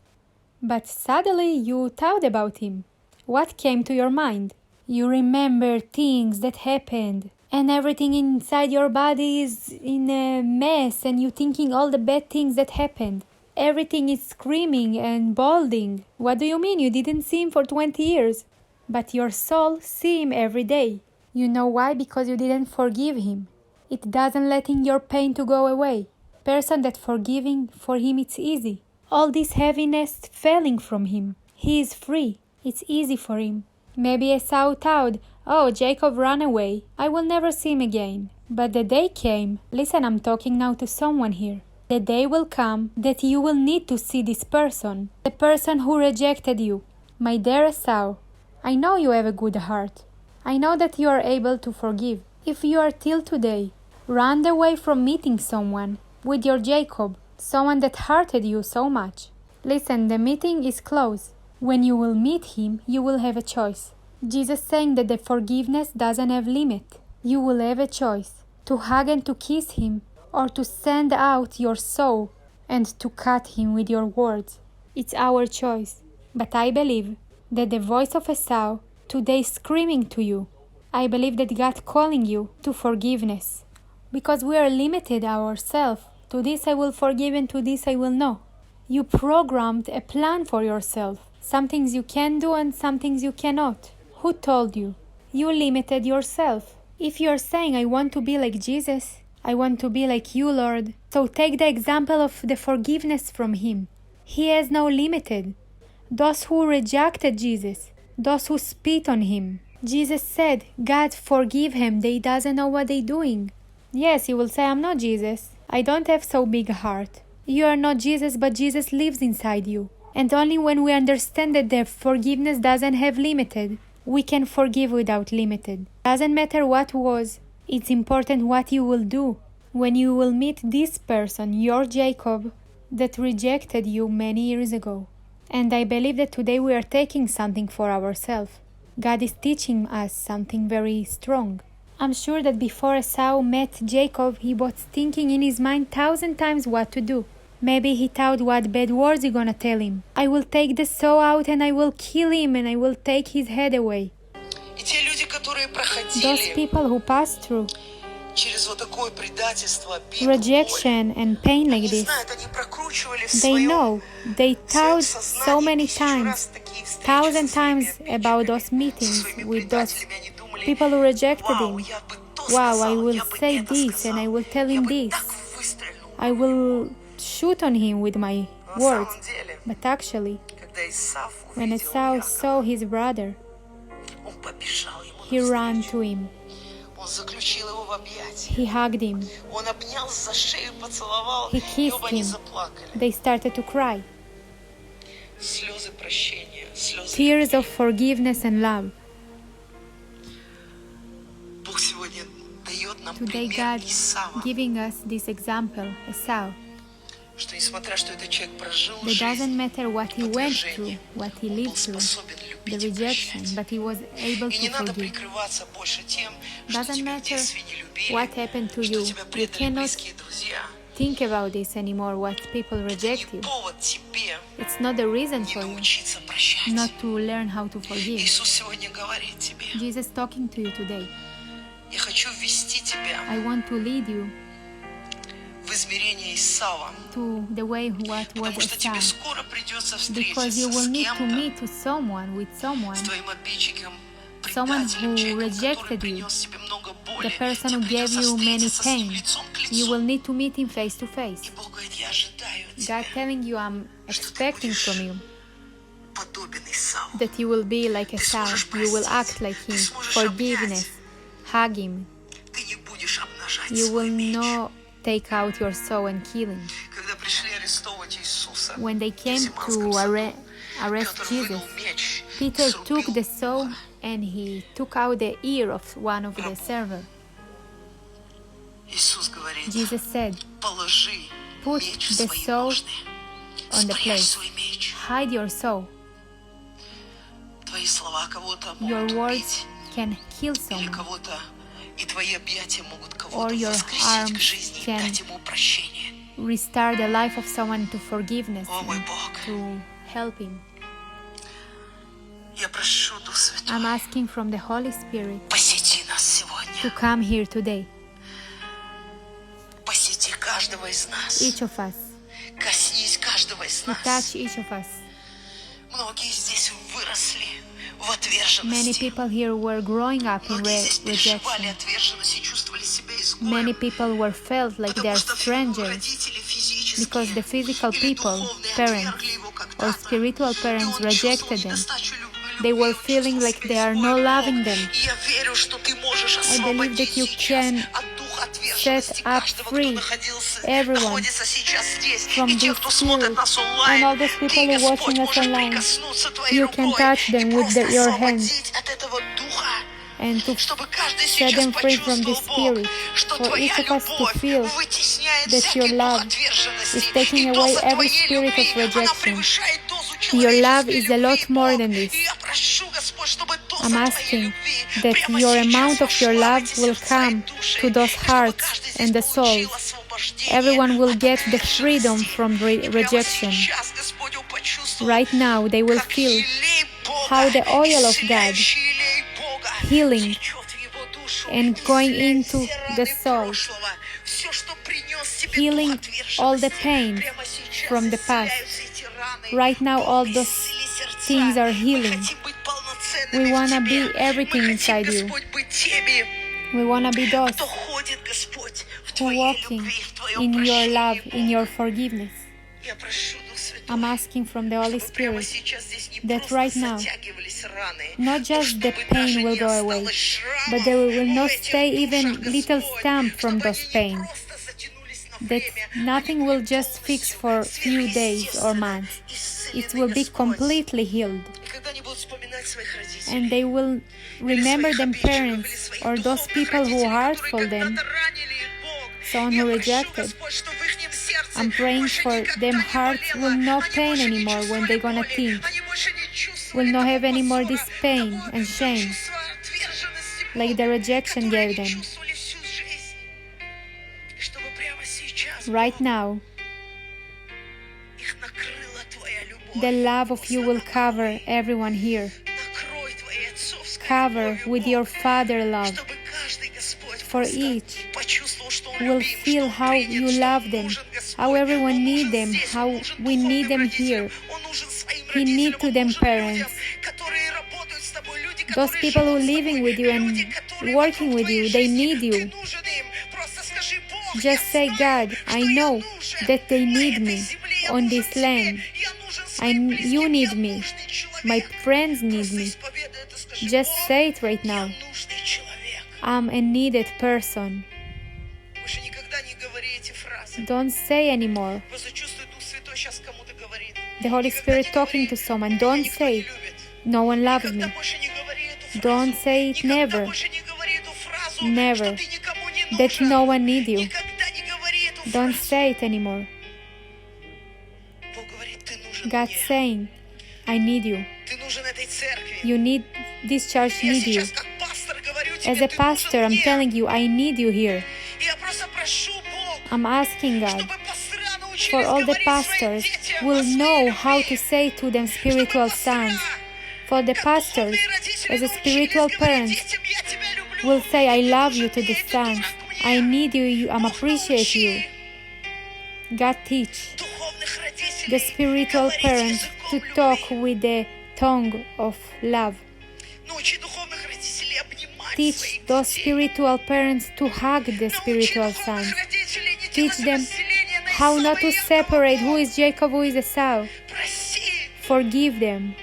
but suddenly you thought about him. What came to your mind? You remember things that happened, and everything inside your body is in a mess, and you thinking all the bad things that happened. Everything is screaming and balding. What do you mean? You didn't see him for 20 years. But your soul sees him every day. You know why? Because you didn't forgive him. It doesn't letting your pain to go away. Person that forgiving, for him it's easy. All this heaviness falling from him. He is free. It's easy for him. Maybe Esau thought, oh, Jacob ran away. I will never see him again. But the day came. Listen, I'm talking now to someone here. The day will come that you will need to see this person. The person who rejected you. My dear Esau, I know you have a good heart. I know that you are able to forgive. If you are till today, run away from meeting someone with your Jacob, someone that hurted you so much. Listen, the meeting is close. When you will meet him, you will have a choice. Jesus saying that the forgiveness doesn't have limit. You will have a choice to hug and to kiss him, or to send out your soul and to cut him with your words. It's our choice. But I believe that the voice of Esau today is screaming to you. I believe that God calling you to forgiveness. Because we are limited ourselves. To this I will forgive and to this I will no. You programmed a plan for yourself. Some things you can do and some things you cannot. Who told you? You limited yourself. If you are saying, I want to be like Jesus, I want to be like you, Lord, so take the example of the forgiveness from him. He has no limited. Those who rejected Jesus, those who spit on him. Jesus said, God forgive him, they doesn't know what they're doing. Yes, you will say, I'm not Jesus. I don't have so big a heart. You are not Jesus, but Jesus lives inside you. And only when we understand that the forgiveness doesn't have limited, we can forgive without limited. Doesn't matter what was, it's important what you will do when you will meet this person, your Jacob, that rejected you many years ago. And I believe that today we are taking something for ourselves. God is teaching us something very strong. I'm sure that before Esau met Jacob, he was thinking in his mind 1,000 times what to do. Maybe he thought what bad words he gonna tell him. I will take the saw out and I will kill him and I will take his head away. Those people who passed through rejection and pain like this, they know, they thought so many times, 1,000 times about those meetings with those people who rejected him. Wow, I will say this and I will tell him this. I will shoot on him with my words. But actually, when Esau saw his brother, he ran to him. He hugged him. He kissed him. They started to cry. Tears of forgiveness and love. Today God giving us this example, Esau. It doesn't matter what he went through, what he lived through, the rejection, but he was able to forgive. Doesn't matter what happened to you. You cannot think about this anymore, what people reject you. It's not the reason for you not to learn how to forgive. Jesus talking to you today. I want to lead you to the way what was Esau, because you will need to meet with someone who rejected you, the person who gave you many pain. You will need to meet him face to face. God telling you, I'm expecting from you that you will be like Esau, you will act like him, forgiveness, hug him. You will not take out your soul and kill him. When they came to arrest Jesus, Peter took the saw and he took out the ear of one of the servants. Jesus said, put the saw on the place. Hide your soul. Your words can kill someone, or your arms can restart the life of someone to forgiveness and to help him. I'm asking from the Holy Spirit to come here today. Each of us. to touch each of us. Many people here were growing up in rejection. Many people were felt like they are strangers because the physical people, parents or spiritual parents rejected them. They were feeling like they are not loving them. I believe that you can set up free everyone from this spirit, and all those people who are watching us online. You can touch them with your hands and to set them free from this spirit. For each of us to feel that your love is taking away every spirit of rejection. Your love is a lot more than this. I'm asking that your amount of your love will come to those hearts and the souls. Everyone will get the freedom from rejection. Right now, they will feel how the oil of God healing and going into the soul, healing all the pain from the past. Right now, all those things are healing. We want to be everything inside you. We want to be those who are walking in your love, in your forgiveness. I'm asking from the Holy Spirit that right now, not just the pain will go away, but there will not stay even little stamp from those pain. That nothing will just fix for a few days or months. It will be completely healed. And they will remember them parents or those people who hurtful them, someone who rejected. I'm praying for them hearts will not pain anymore when they're gonna think. Will not have any more this pain and shame like the rejection gave them. Right now, the love of you will cover everyone here. Cover with your Father love. For each will feel how you love them, how everyone needs them, how we need them here. He needs to them parents. Those people who are living with you and working with you, they need you. Just say, God, I know that they need me on this land. You need me. My friends need me. Just say it right now. I'm a needed person. Don't say anymore. The Holy Spirit talking to someone. Don't say, no one loves me. Don't say it never. Never. That no one needs you. Don't say it anymore. God's saying, I need you. You need, this church needs you. As a pastor, I'm telling you, I need you here. I'm asking God for all the pastors will know how to say to them spiritual sons. For the pastors, as a spiritual parents, will say, I love you to the sons. I need you, I appreciate you. God teach the spiritual parents to talk with the tongue of love. Teach those spiritual parents to hug the spiritual sons. Teach them how not to separate who is Jacob, who is Esau. Forgive them.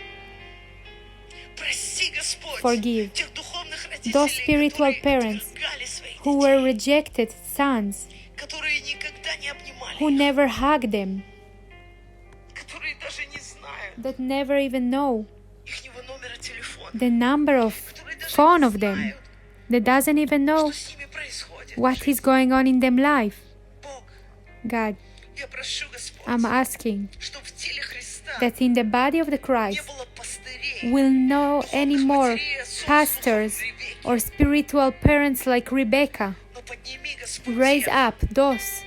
Forgive those spiritual parents who were rejected sons, who never hugged them, that never even know the number of phone of them, that doesn't even know what is going on in their life. God, I'm asking that in the body of the Christ will know any more pastors or spiritual parents like Rebecca. Raise up those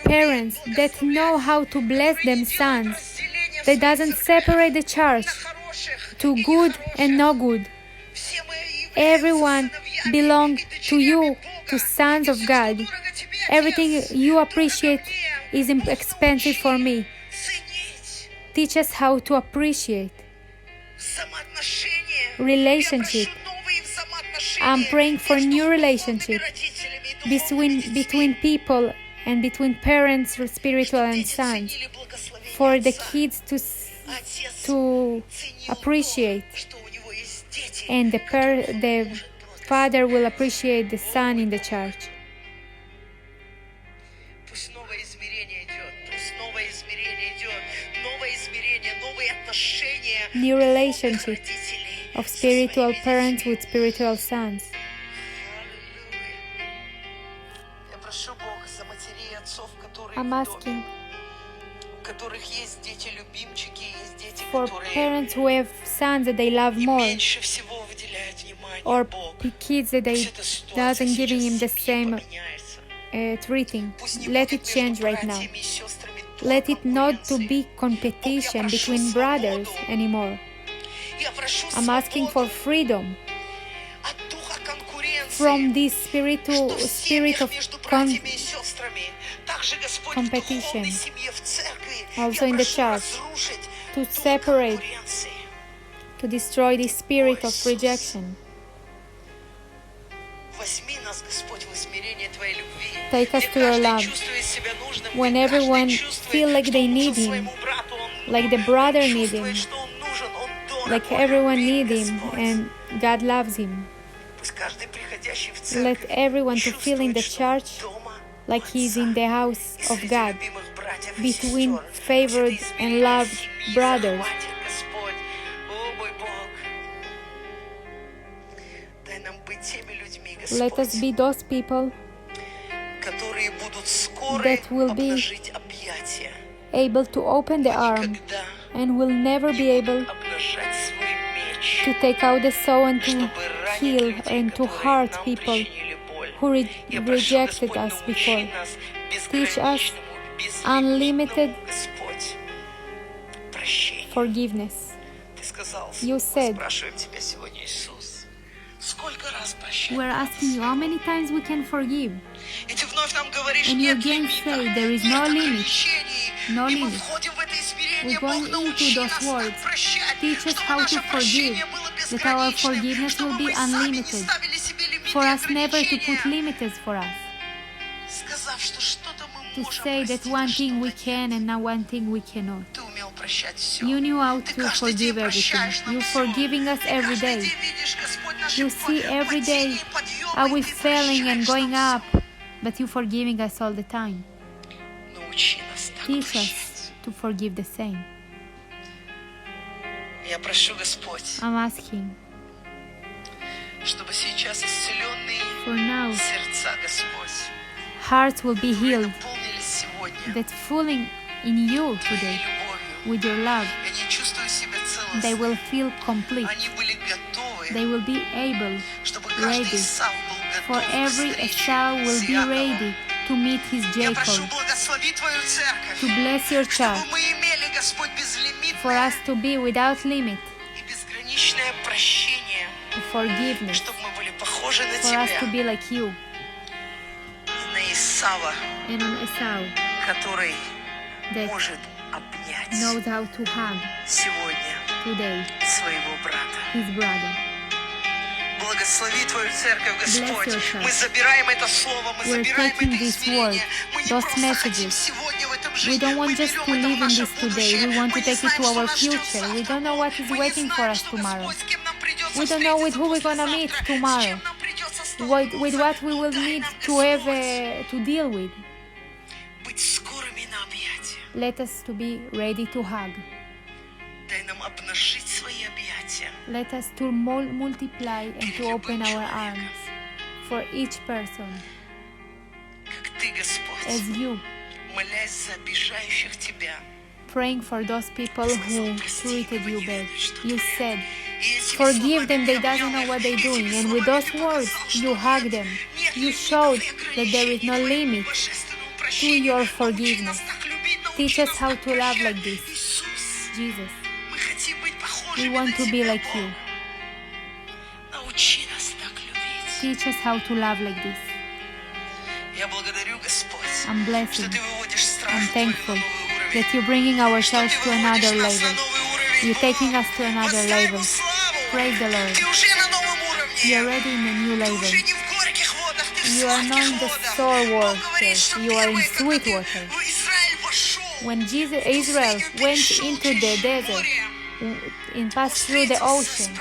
parents that know how to bless them sons, that doesn't separate the church to good and no good. Everyone belongs to you, to sons of God. Everything you appreciate is expensive for me. Teach us how to appreciate relationship. I'm praying for new relationship between people and between parents, spiritual and sons, for the kids to appreciate, and the father will appreciate the son in the church. New relationship of spiritual parents with spiritual sons. I'm asking for parents who have sons that they love more, or kids that they doesn't giving him the same treating. Let it change right now. Let it not to be competition between brothers anymore. I'm asking for freedom from this spirit of competition, also in the church, to separate, to destroy this spirit of rejection. Take us to your love. When everyone feel like they need him, like the brother needs him, like everyone needs him, and God loves him. Let everyone to feel in the church like he's in the house of God, between favored and loved brothers. Let us be those people that will be able to open the arm and will never be able to take out the saw and to kill and to hurt people who rejected us before. Teach us unlimited forgiveness. You said, we're asking you how many times we can forgive. And you again say there is no limit. No limit. We're going into those words. Teach us how to forgive, that our forgiveness will be unlimited. For us never to put limits for us. To say that one thing we can and not one thing we cannot. You knew how to forgive everything. You're forgiving us every day. You see every day how we're failing and going up, but you're forgiving us all the time. Teach us to forgive the same. I'm asking for now, hearts will be healed, that fully in you today, with your love, they will feel complete. They will be able, ready, for every Esau will be ready to meet his Jacob, to bless your church, for us to be without limit, forgiveness, for us to be like you, and on Esau, that knows how to hug today his brother. Bless your church. We're taking this word, those messages. We don't want just to live in this today. We want to take it to our future. We don't know what is waiting for us tomorrow. We don't know with who we're going to meet tomorrow. With what we will need to have to deal with. Let us to be ready to hug. Let us to multiply and to open our arms for each person as you, praying for those people who treated you bad. You said, forgive them, they don't know what they're doing. And with those words, you hug them. You showed that there is no limit to your forgiveness. Teach us how to love like this, Jesus. We want to be like you. Teach us how to love like this. I'm blessed. I'm thankful that you're bringing ourselves to another level. You're taking us to another level. Praise the Lord. You're already in a new level. You are not in the sour water. You are in sweet water. When Israel went into the desert and passed through the ocean,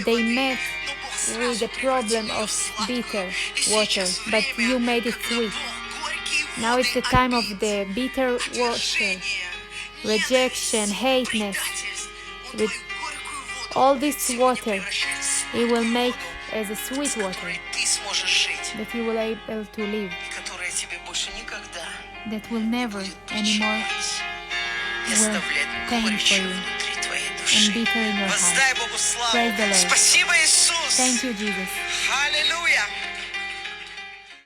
they met with the problem of bitter water, but you made it sweet. Now it's the time of the bitter water, rejection, hateness. With all this water, it will make as a sweet water that you will be able to live, that will never anymore will pain for you and bitter in your heart. Praise the Lord. Thank you, Jesus.